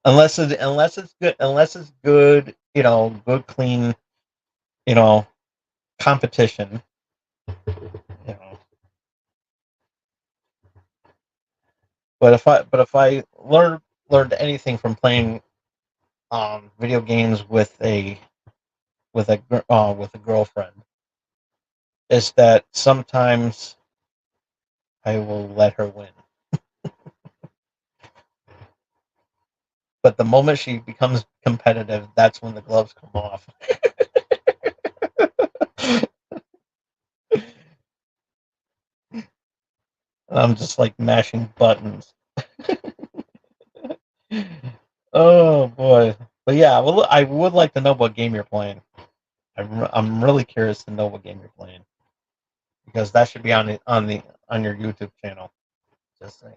Unless it's good. Unless it's good. Good, clean. You know, competition. You know. But if I learned anything from playing video games with a girlfriend, is that sometimes I will let her win. But the moment she becomes competitive, that's when the gloves come off. I'm just like mashing buttons. Oh boy. But yeah, well, I would like to know what game you're playing. I'm really curious to know what game you're playing, because that should be on your YouTube channel. Just saying.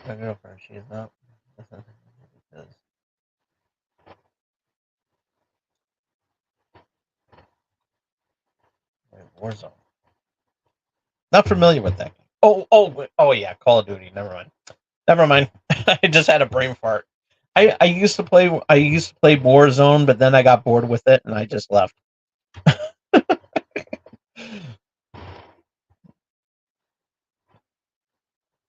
My girlfriend, she is not. Warzone. Not familiar with that game. Oh yeah, Call of Duty. Never mind. I just had a brain fart. I used to play Warzone, but then I got bored with it and I just left.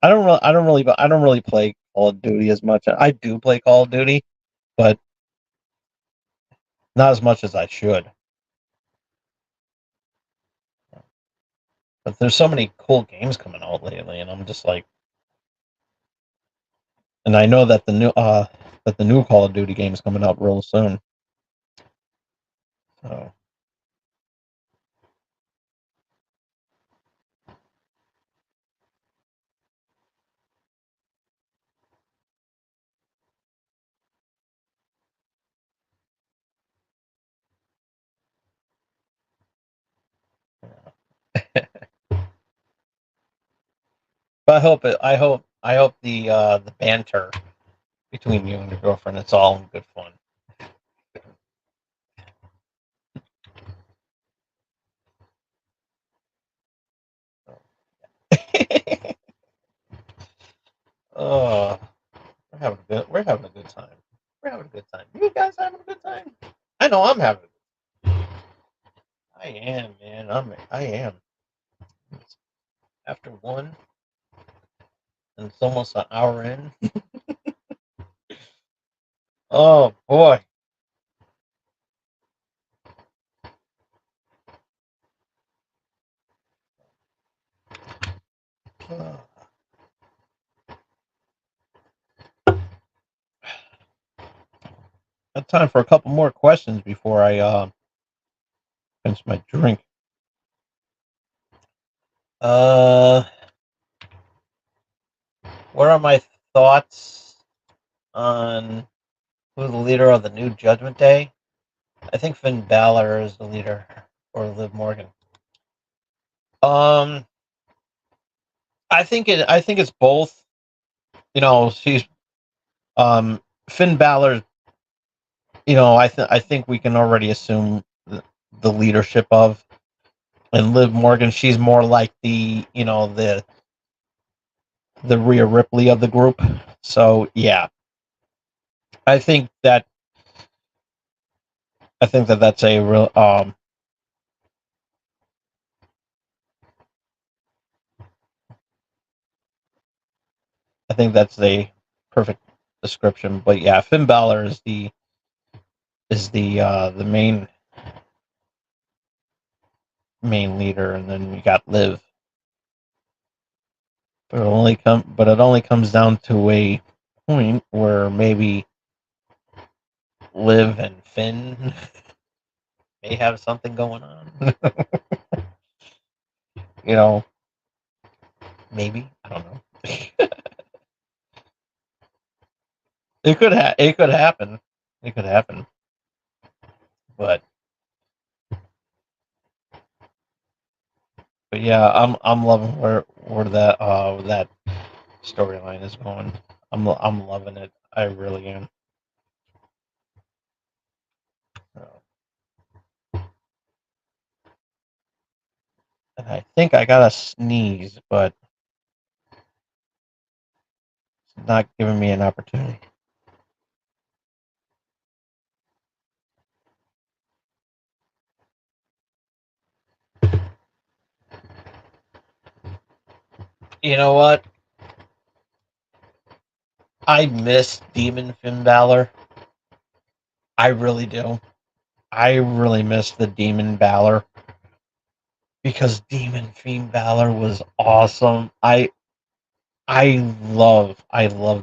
I don't really play Call of Duty as much. I do play Call of Duty, but not as much as I should. But there's so many cool games coming out lately, and I'm just like, and I know that the new Call of Duty game is coming out real soon. So but I hope the banter between you and your girlfriend, it's all in good fun. Oh, we're having a good time. We're having a good time. You guys having a good time? I know I'm having. I am, man. I am. It's after 1, and it's almost an hour in. Oh boy. Got time for a couple more questions before I finish my drink. What are my thoughts on who's the leader of the new Judgment Day? I think Finn Balor is the leader, or Liv Morgan. I think it's both. She's Finn Balor. I think we can already assume the leadership of, and Liv Morgan. She's more like the Rhea Ripley of the group. So yeah, I think that that's a real I think that's a perfect description. But yeah, Finn Balor is the main leader, and then you got Liv. But it only comes down to a point where maybe Liv and Finn may have something going on. You know, maybe, I don't know. It could happen. It could happen. But yeah, I'm loving where that storyline is going. I'm loving it. I really am. So, and I think I got a sneeze, but it's not giving me an opportunity. You know what? I miss Demon Finn Balor. I really do. I really miss the Demon Balor because Demon Finn Balor was awesome. I love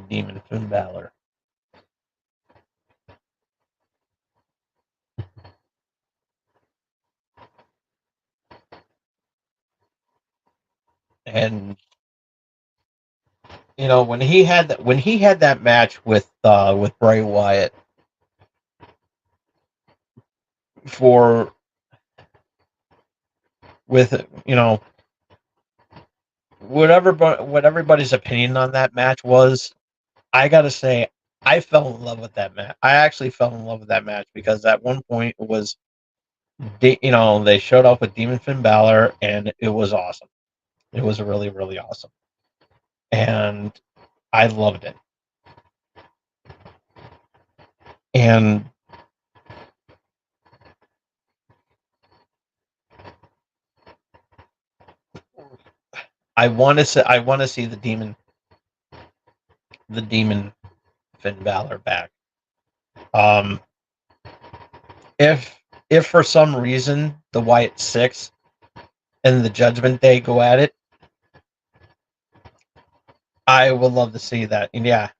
Demon Finn Balor. And you know when he had that match with Bray Wyatt for with you know what everybody's opinion on that match was, I gotta say I fell in love with that match. I actually fell in love with that match because at one point it was they showed up with Demon Finn Balor and it was awesome. It was really really awesome, and I loved it. And I want to see the demon Finn Balor back. Um, if for some reason the Wyatt Six and the Judgment Day go at it, I would love to see that. And yeah.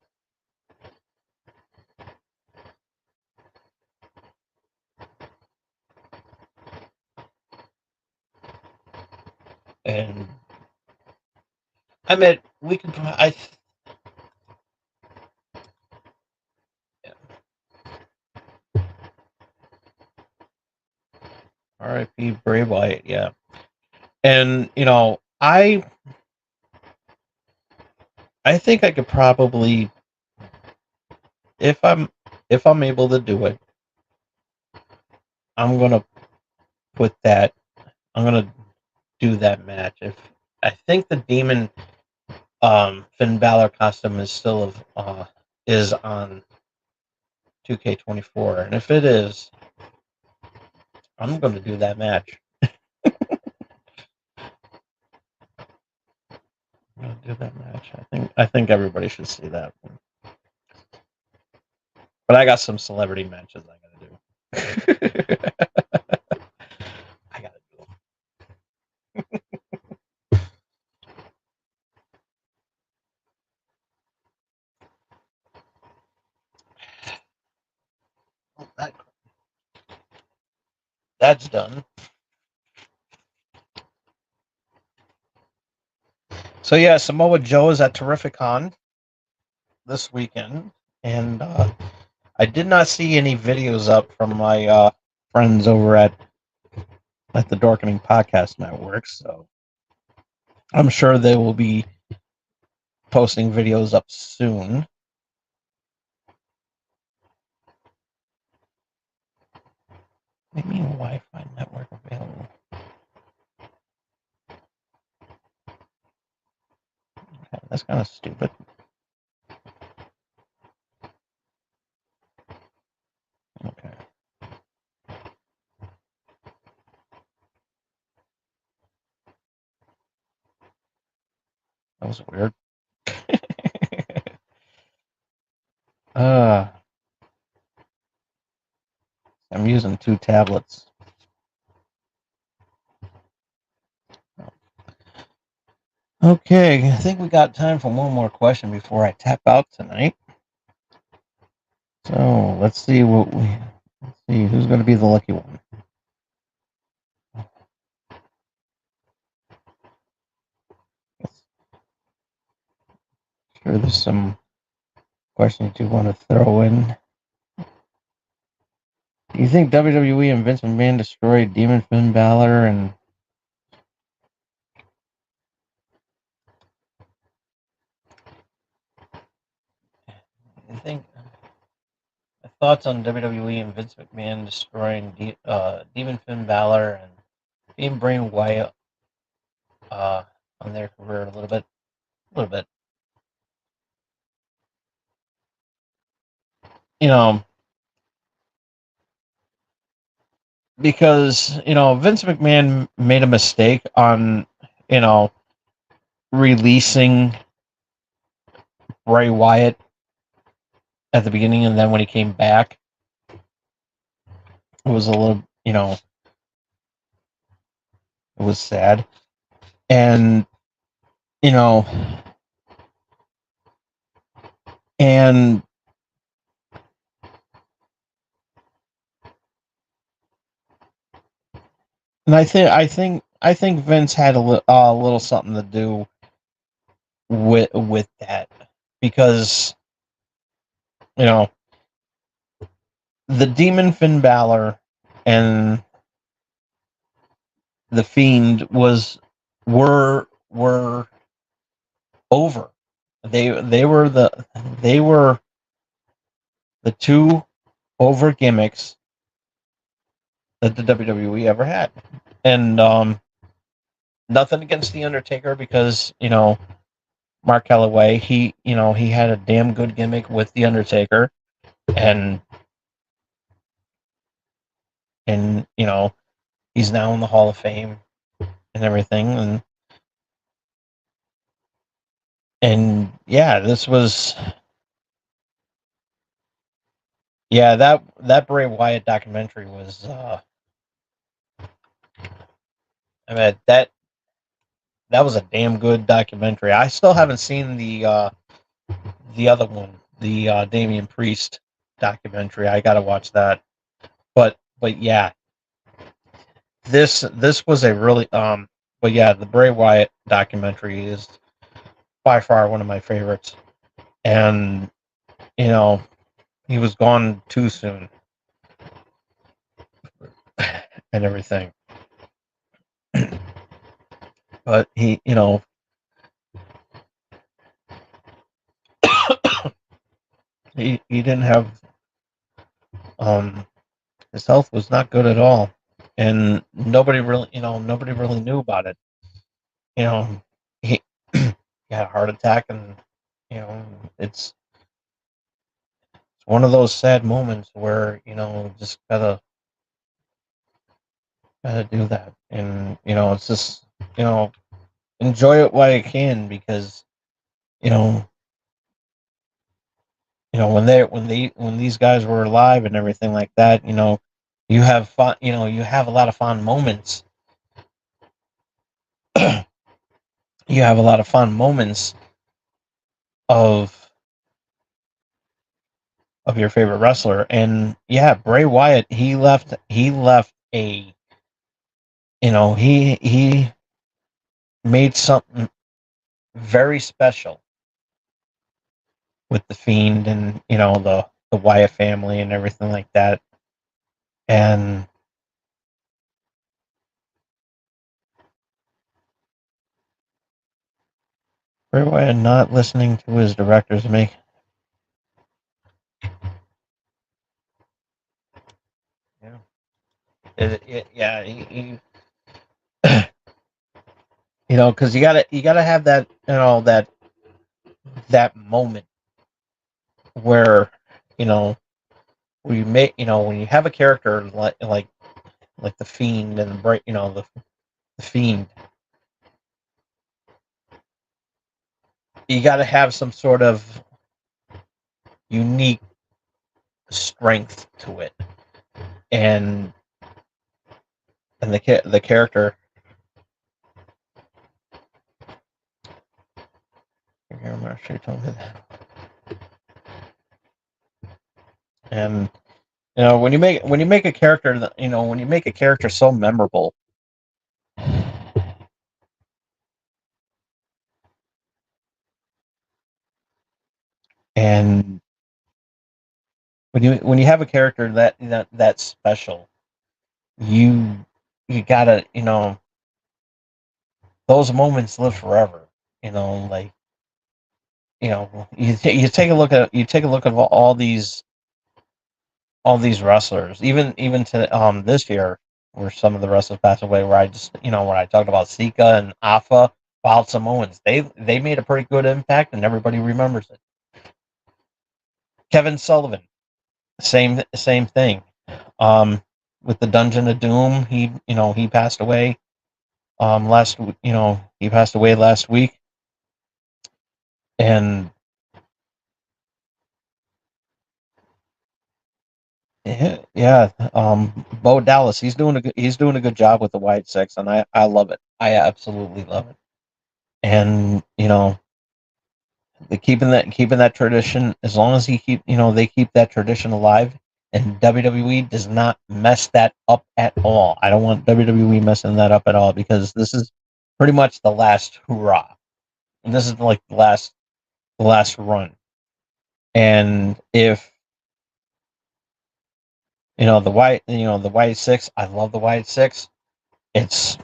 And I mean, we could. R.I.P. Bray Wyatt. Yeah, and I think I could probably, if I'm able to do it, I'm gonna put that. I'm gonna do that match. If I think the Demon Finn Balor costume is still is on 2K24, and if it is, I'm gonna do that match. I'm gonna do that match. I think everybody should see that one. But I got some celebrity matches I gotta do. I gotta do them. That's done. So yeah, Samoa Joe is at Terrificon this weekend, and I did not see any videos up from my friends over at the Dorkening Podcast Network, so I'm sure they will be posting videos up soon. What do you mean Wi-Fi network available? Okay, that's kind of stupid. Okay. That was weird. I'm using 2 tablets. Okay, I think we got time for one more question before I tap out tonight. So So let's see who's going to be the lucky one. Sure, there's some questions you want to throw in. Do you think WWE and Vince McMahon destroyed Demon Finn Balor and I think thoughts on WWE and Vince McMahon destroying Demon Finn Balor and even Bray Wyatt on their career a little bit. You know, because Vince McMahon made a mistake on releasing Bray Wyatt at the beginning, and then when he came back, it was a little it was sad, and and and I think Vince had a little something to do with that, because the Demon Finn Balor and the Fiend were over. They were the two over gimmicks that the WWE ever had, and nothing against the Undertaker, because Mark Calloway, he had a damn good gimmick with the Undertaker, and he's now in the Hall of Fame and everything, and yeah, that Bray Wyatt documentary was I mean that was a damn good documentary. I still haven't seen the other one, the Damian Priest documentary. I gotta watch that. But yeah, this was a really but yeah, the Bray Wyatt documentary is by far one of my favorites. And he was gone too soon and everything. But he he didn't have his health was not good at all, and nobody really knew about it. He he had a heart attack, and it's one of those sad moments where just gotta do that, and it's just enjoy it while you can, because you know when these guys were alive and everything like that, you have fun, you have a lot of fun moments. You have a lot of fun moments of your favorite wrestler, and yeah, Bray Wyatt, he left a he made something very special with the Fiend, and the Wyatt family and everything like that. And Bray Wyatt not listening to his directors make yeah because you gotta have that that moment where you make when you have a character like the Fiend and the Fiend, you got to have some sort of unique strength to it, and the character. I'm not sure you told me that. And when you make a character that when you make a character so memorable, and when you have a character that's special, you gotta those moments live forever. Like you take a look at all these wrestlers, even to this year, where some of the wrestlers passed away. Where I just when I talked about Sika and Afa, Wild Samoans, they made a pretty good impact, and everybody remembers it. Kevin Sullivan, same thing. With the Dungeon of Doom, he passed away. He passed away last week, and yeah, Bo Dallas, he's doing a good job with the Wide Six, and I love it. I absolutely love it. And keeping that tradition, as long as they keep that tradition alive, and WWE does not mess that up at all. I don't want WWE messing that up at all, because this is pretty much the last hurrah, and this is like the last run. And if the Wide Six, I love the Wide Six. It's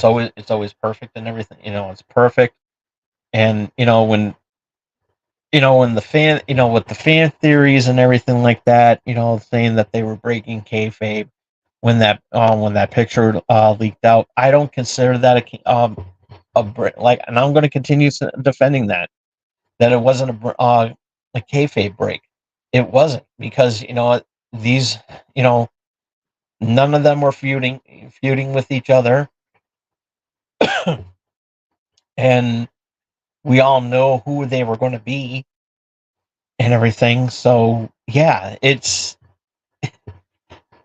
always perfect and everything. It's perfect. And when the fan, with the fan theories and everything like that, saying that they were breaking kayfabe when that picture leaked out, I don't consider that and I'm going to continue defending that it wasn't a kayfabe break. It wasn't, because these none of them were feuding with each other, and we all know who they were going to be and everything. So yeah, it's,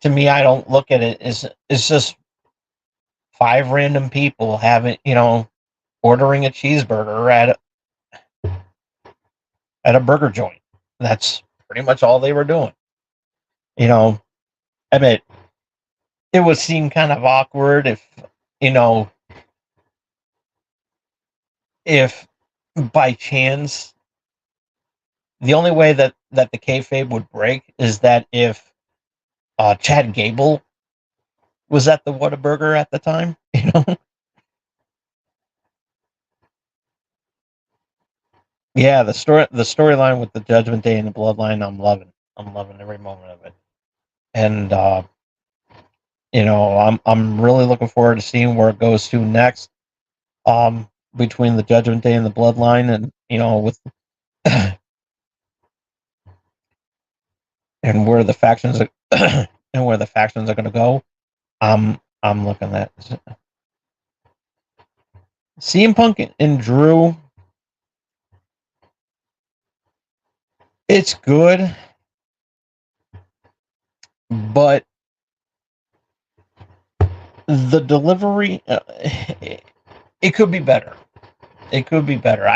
to me, I don't look at it as it's just five random people ordering a cheeseburger at a burger joint. That's pretty much all they were doing. I mean, it would seem kind of awkward if by chance, the only way that the kayfabe would break is that if Chad Gable was at the Whataburger at the time, Yeah, the storyline with the Judgment Day and the Bloodline, I'm loving every moment of it. And I'm really looking forward to seeing where it goes to next. Between the Judgment Day and the Bloodline, and with and where the factions are, and where the factions are going to go. I'm looking at CM Punk and Drew. It's good, but the delivery, it could be better. It could be better.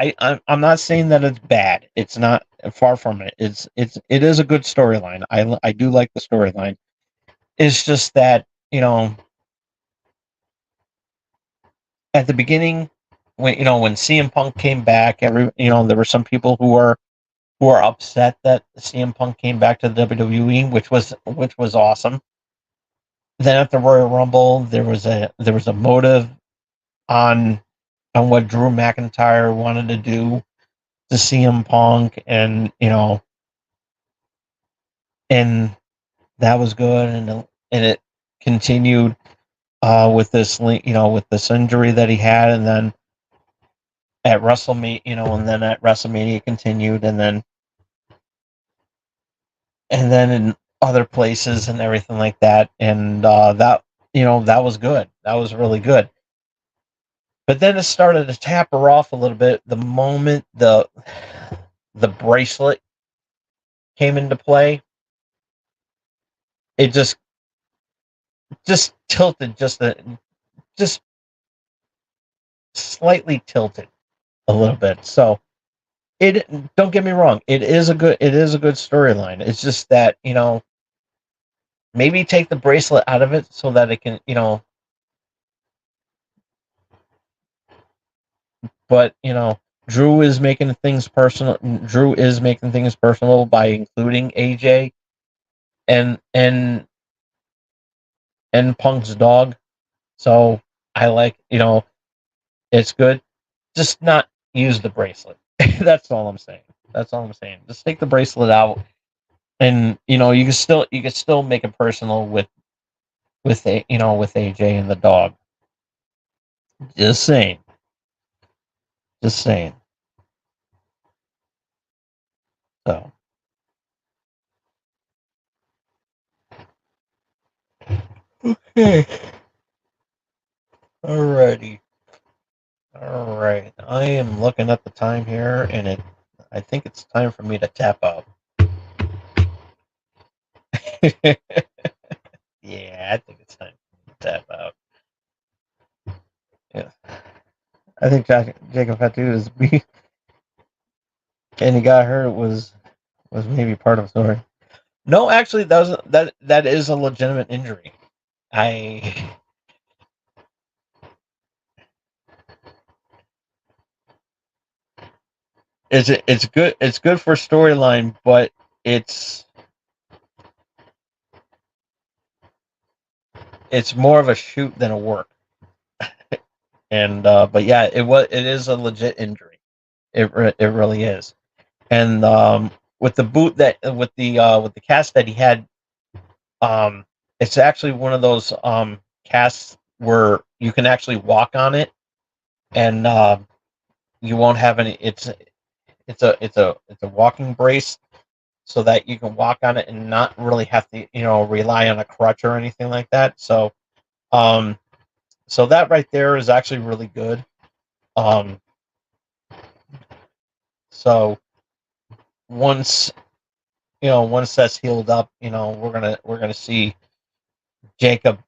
I'm not saying that it's bad. It's not, far from it. It is a good storyline. I do like the storyline. It's just that at the beginning, when CM Punk came back, there were some people who are upset that CM Punk came back to the WWE, which was awesome. Then at the Royal Rumble, there was a motive on what Drew McIntyre wanted to do to CM Punk, and and that was good, and it continued with this injury that he had, and then at WrestleMania, continued, and then in other places and everything like that, and that was good. That was really good. But then it started to taper off a little bit the moment the bracelet came into play. It just tilted, just slightly tilted a little bit. So Don't get me wrong, it is a good storyline. It's just that, maybe take the bracelet out of it so that it can, but Drew is making things personal. Drew is making things personal by including AJ and Punk's dog. So I like, it's good. Just not use the bracelet. That's all I'm saying. Just take the bracelet out, and you can still make it personal with AJ and the dog. Just saying. Just saying. So. Okay. Alrighty. Alright. I am looking at the time here, and I think it's time for me to tap out. Yeah, I think it's time to tap out. Yeah. I think Jacob Fatu is B, and he got hurt was maybe part of the story. No, actually, that is a legitimate injury. It's good. It's good for storyline, but it's more of a shoot than a work. And but yeah, it is a legit injury. It really is. And with the boot with the cast that he had, it's actually one of those casts where you can actually walk on it, and you won't have any. It's a walking brace, so that you can walk on it and not really have to rely on a crutch or anything like that. So so that right there is actually really good. So once once that's healed up, we're gonna see Jacob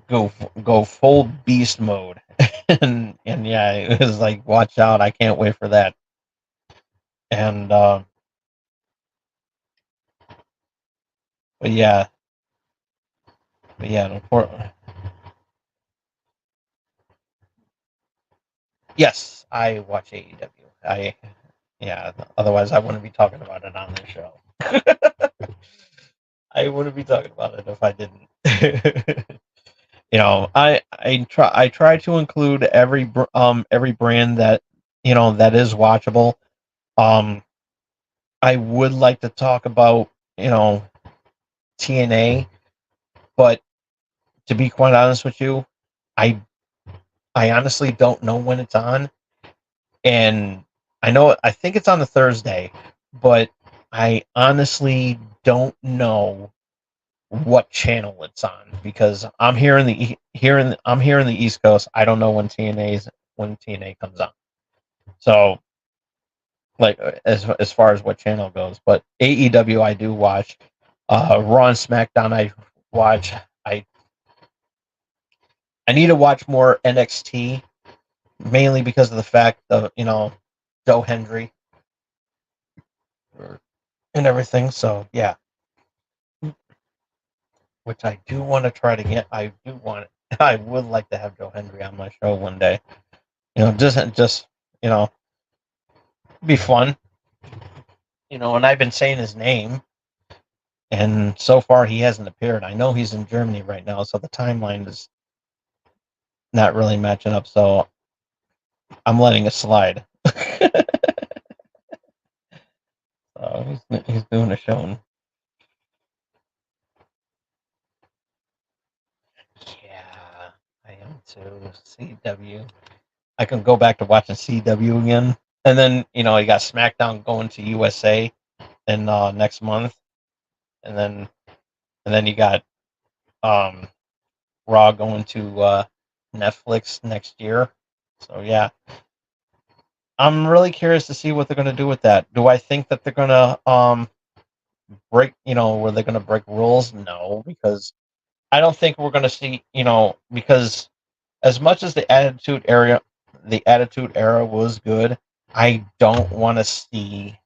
go full beast mode. and yeah, it was like, watch out, I can't wait for that. And but yeah, yes, I watch AEW. Otherwise I wouldn't be talking about it on this show. I wouldn't be talking about it if I didn't. I try to include every brand that that is watchable. I would like to talk about TNA, but to be quite honest with you, I honestly don't know when it's on, and I think it's on a Thursday, but I honestly don't know what channel it's on, because I'm here in the East Coast. I don't know when TNA comes on. So, like, as far as what channel goes, but AEW I do watch. Raw and SmackDown I watch. I need to watch more NXT, mainly because of the fact of Joe Hendry and everything. So yeah, which I do want to try to get. I would like to have Joe Hendry on my show one day. Just be fun. And I've been saying his name, and so far he hasn't appeared. I know he's in Germany right now, so the timeline is not really matching up. So I'm letting it slide. So he's doing a show. Yeah, I am too. CW. I can go back to watching CW again, and then you got SmackDown going to USA in next month, and then you got Raw going to Netflix next year. So yeah, I'm really curious to see what they're going to do with that. Do I think that they're going to break, were they going to break rules? No, because I don't think we're going to see, because as much as the Attitude Era was good, I don't want to see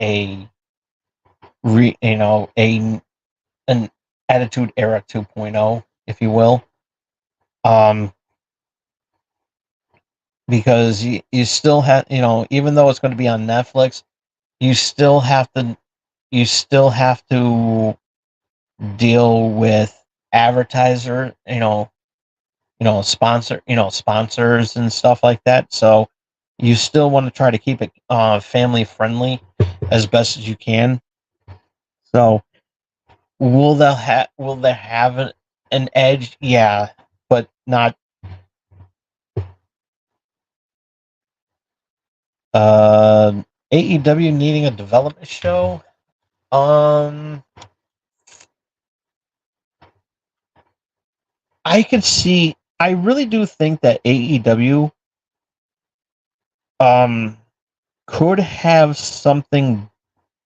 a an Attitude Era 2.0, if you will. Because you still have, even though it's going to be on Netflix, you still have to deal with advertiser, sponsors and stuff like that. So you still want to try to keep it family friendly as best as you can. So will they have an edge? Yeah, but not AEW needing a development show. I could see. I really do think that AEW could have something,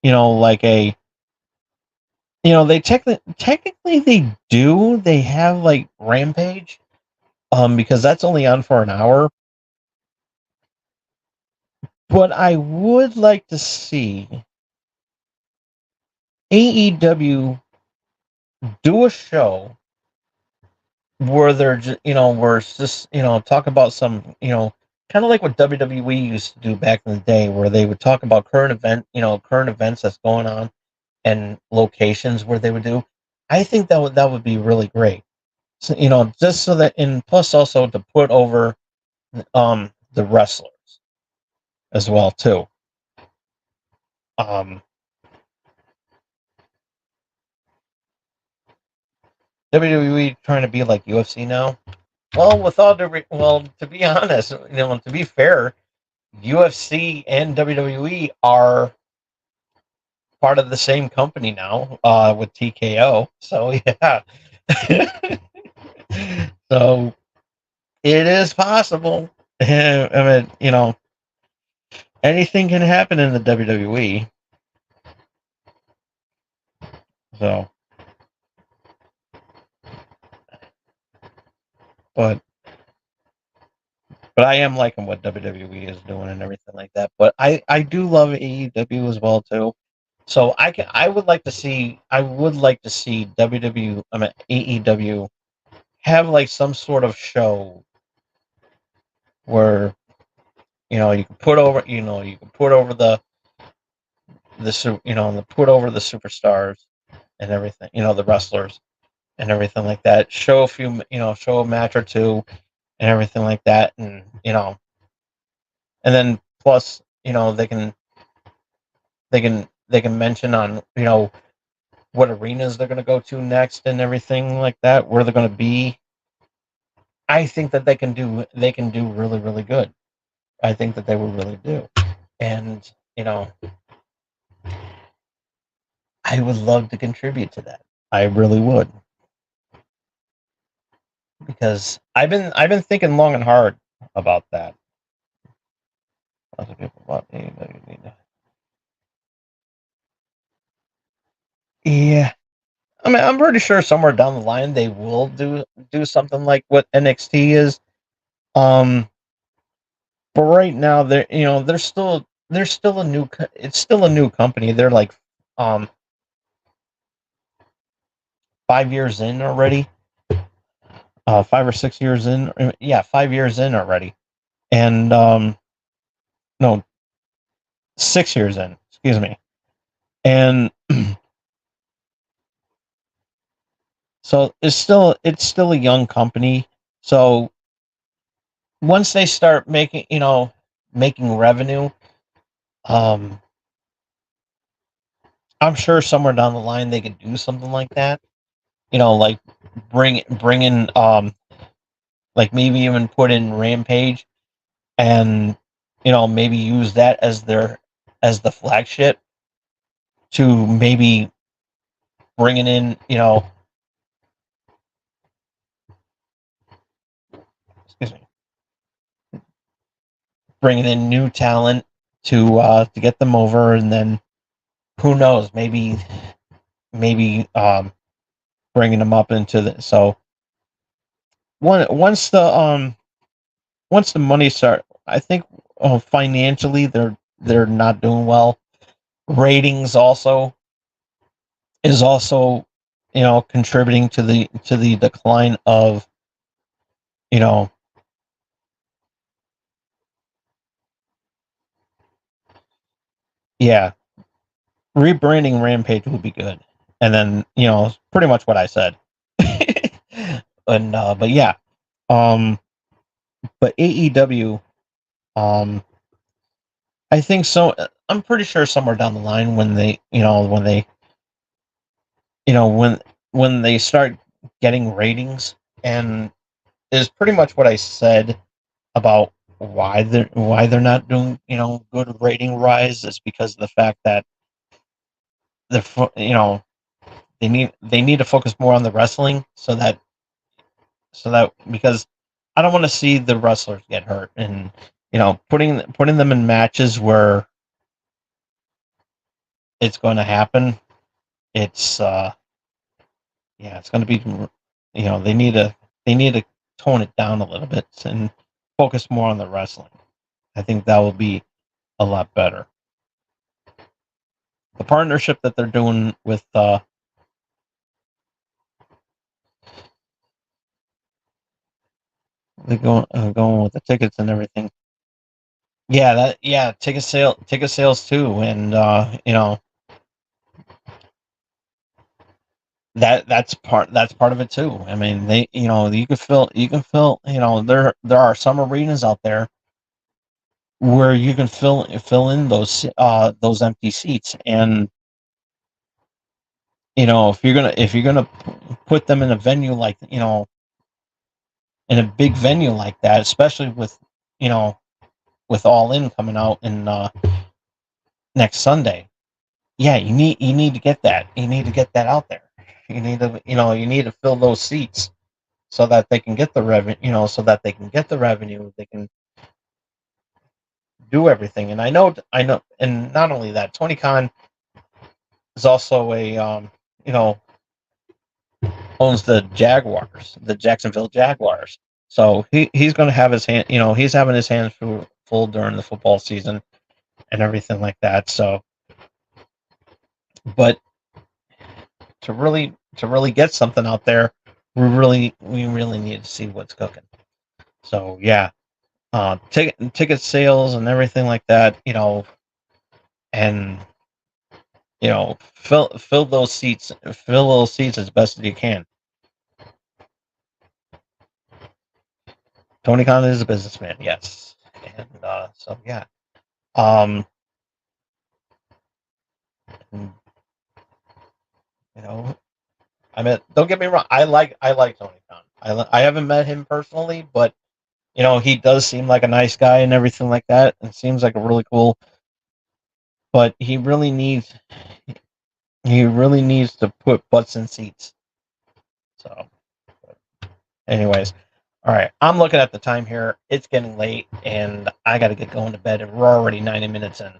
like a, they technically they do. They have like Rampage, because that's only on for an hour. But I would like to see AEW do a show where they're just, where it's just, talk about some, kind of like what WWE used to do back in the day, where they would talk about current events that's going on and locations where they would do. I think that would be really great. So, just so that, and plus also to put over the wrestlers as well too. Um, WWE trying to be like UFC now. Well, to be honest, to be fair, UFC and WWE are part of the same company now, with TKO. So yeah, so it is possible. I mean, anything can happen in the WWE. So, but I am liking what WWE is doing and everything like that. But I do love AEW as well too. So I would like to see AEW have like some sort of show where, you can put over put over the superstars and everything, the wrestlers and everything like that. Show a match or two and everything like that, and and then plus, they can mention on, what arenas they're going to go to next and everything like that, where they're going to be. I think that they can do really, really good. I think that they will really do. And, I would love to contribute to that. I really would. Because I've been thinking long and hard about that. Lots of people want Yeah. I mean, I'm pretty sure somewhere down the line they will do something like what NXT is. Um, but right now they're still a it's still a new company. They're like, um 5 years in already. 5 or 6 years in. Yeah, 5 years in already. And no, 6 years in. Excuse me. And so it's still a young company. So once they start making revenue, um, I'm sure somewhere down the line they could do something like that. Like bring in, like maybe even put in Rampage, and maybe use that as the flagship to maybe bringing in, excuse me, bringing in new talent to get them over, and then who knows, maybe bringing them up into the, so one once the money start, I think financially they're not doing well. Ratings also is also, contributing to the decline of, you know, yeah, rebranding Rampage would be good. And then, pretty much what I said. And but yeah, um, but AEW, I think so. I'm pretty sure somewhere down the line when they, when they start getting ratings, and is pretty much what I said about why they're not doing, good rating rise, is because of the fact that they need to focus more on the wrestling, so that because I don't want to see the wrestlers get hurt, and putting them in matches where it's going to happen. It's it's going to be, they need to tone it down a little bit and focus more on the wrestling. I think that will be a lot better. The partnership that they're doing with they're going with the tickets and everything. Yeah, ticket sales too, and that's part of it too. I mean, you can fill there are some arenas out there where you can fill in those empty seats, and if you're gonna put them in a venue like, in a big venue like that, especially you know with All In coming out in next Sunday. Yeah, you need to get that. You need to get that out there. You need to fill those seats so that they can get the revenue. So that they can get the revenue. They can do everything. And I know, and not only that, Tony Khan is also you know, owns the Jaguars, the Jacksonville Jaguars. So he's going to have his hand. He's having his hands full during the football season and everything like that. So, but to really get something out there, we really need to see what's cooking. So yeah, ticket sales and everything like that, and fill those seats, as best as you can. Tony Khan is a businessman, yes, and so yeah, um, and, I mean, don't get me wrong, I like Tony Khan. I haven't met him personally, but he does seem like a nice guy and everything like that, and seems like a really cool. But he really needs to put butts in seats. So, anyways, all right. I'm looking at the time here. It's getting late, and I got to get going to bed. And we're already 90 minutes in.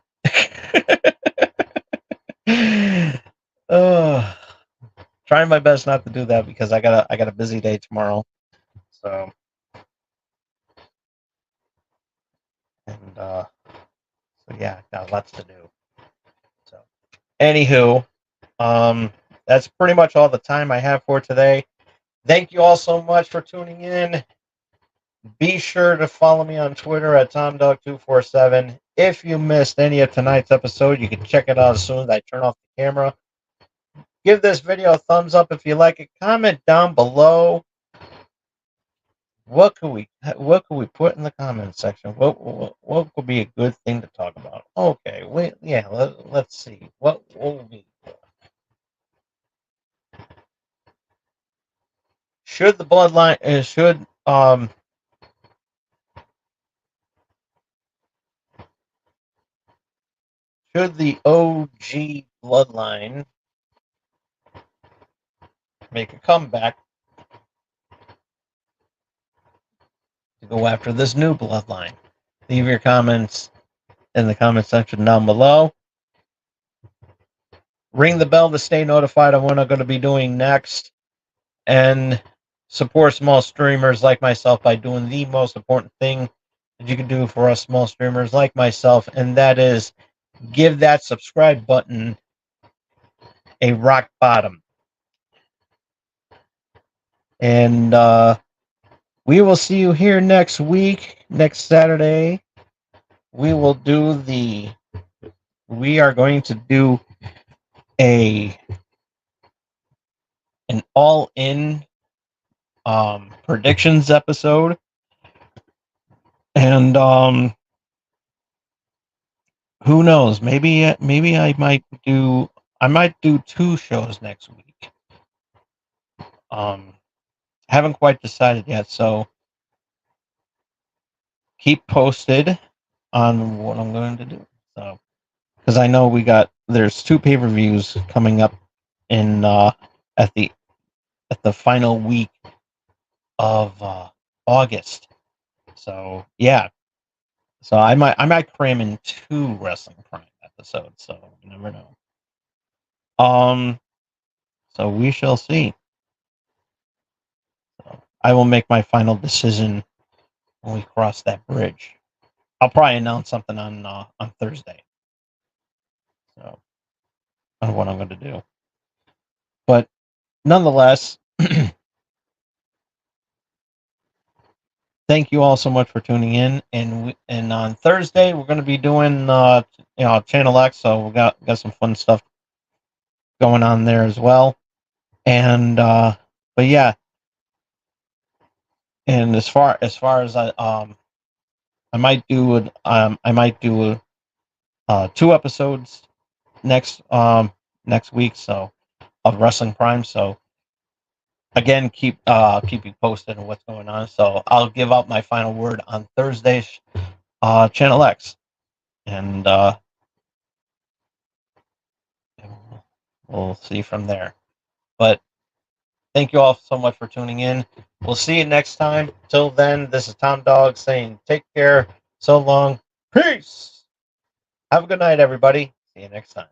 Trying my best not to do that because I got a busy day tomorrow. So, and so yeah, got lots to do. So, anywho, that's pretty much all the time I have for today. Thank you all so much for tuning in. Be sure to follow me on Twitter at TomDog247. If you missed any of tonight's episode, you can check it out as soon as I turn off the camera. Give this video a thumbs up if you like it. Comment down below. What could we put in the comment section? What would be a good thing to talk about? Okay, wait, yeah, let's see. What will be? Should the bloodline should the OG bloodline make a comeback to go after this new bloodline? Leave your comments in the comment section down below. Ring the bell to stay notified on what I'm going to be doing next. And support small streamers like myself by doing the most important thing that you can do for us small streamers like myself, and that is give that subscribe button a rock bottom. And we will see you here next week, next Saturday. We are going to do an all-in predictions episode. And who knows? Maybe I might do 2 shows next week. Haven't quite decided yet, so keep posted on what I'm going to do. So, because I know there's 2 pay-per-views coming up in at the final week of August. So yeah, so I might cram in 2 Wrestling Prime episodes. So you never know. So we shall see. So I will make my final decision when we cross that bridge. I'll probably announce something on Thursday. So on what I'm going to do. But nonetheless, thank you all so much for tuning in. And on Thursday we're going to be doing Channel X. So we got some fun stuff going on there as well. And but yeah. And as far as I might do 2 episodes next week, so of Wrestling Prime. So again, keep you posted on what's going on. So I'll give out my final word on Thursday's Channel X, and we'll see from there. But thank you all so much for tuning in. We'll see you next time. Till then, this is Tom Dog saying take care. So long. Peace. Have a good night, everybody. See you next time.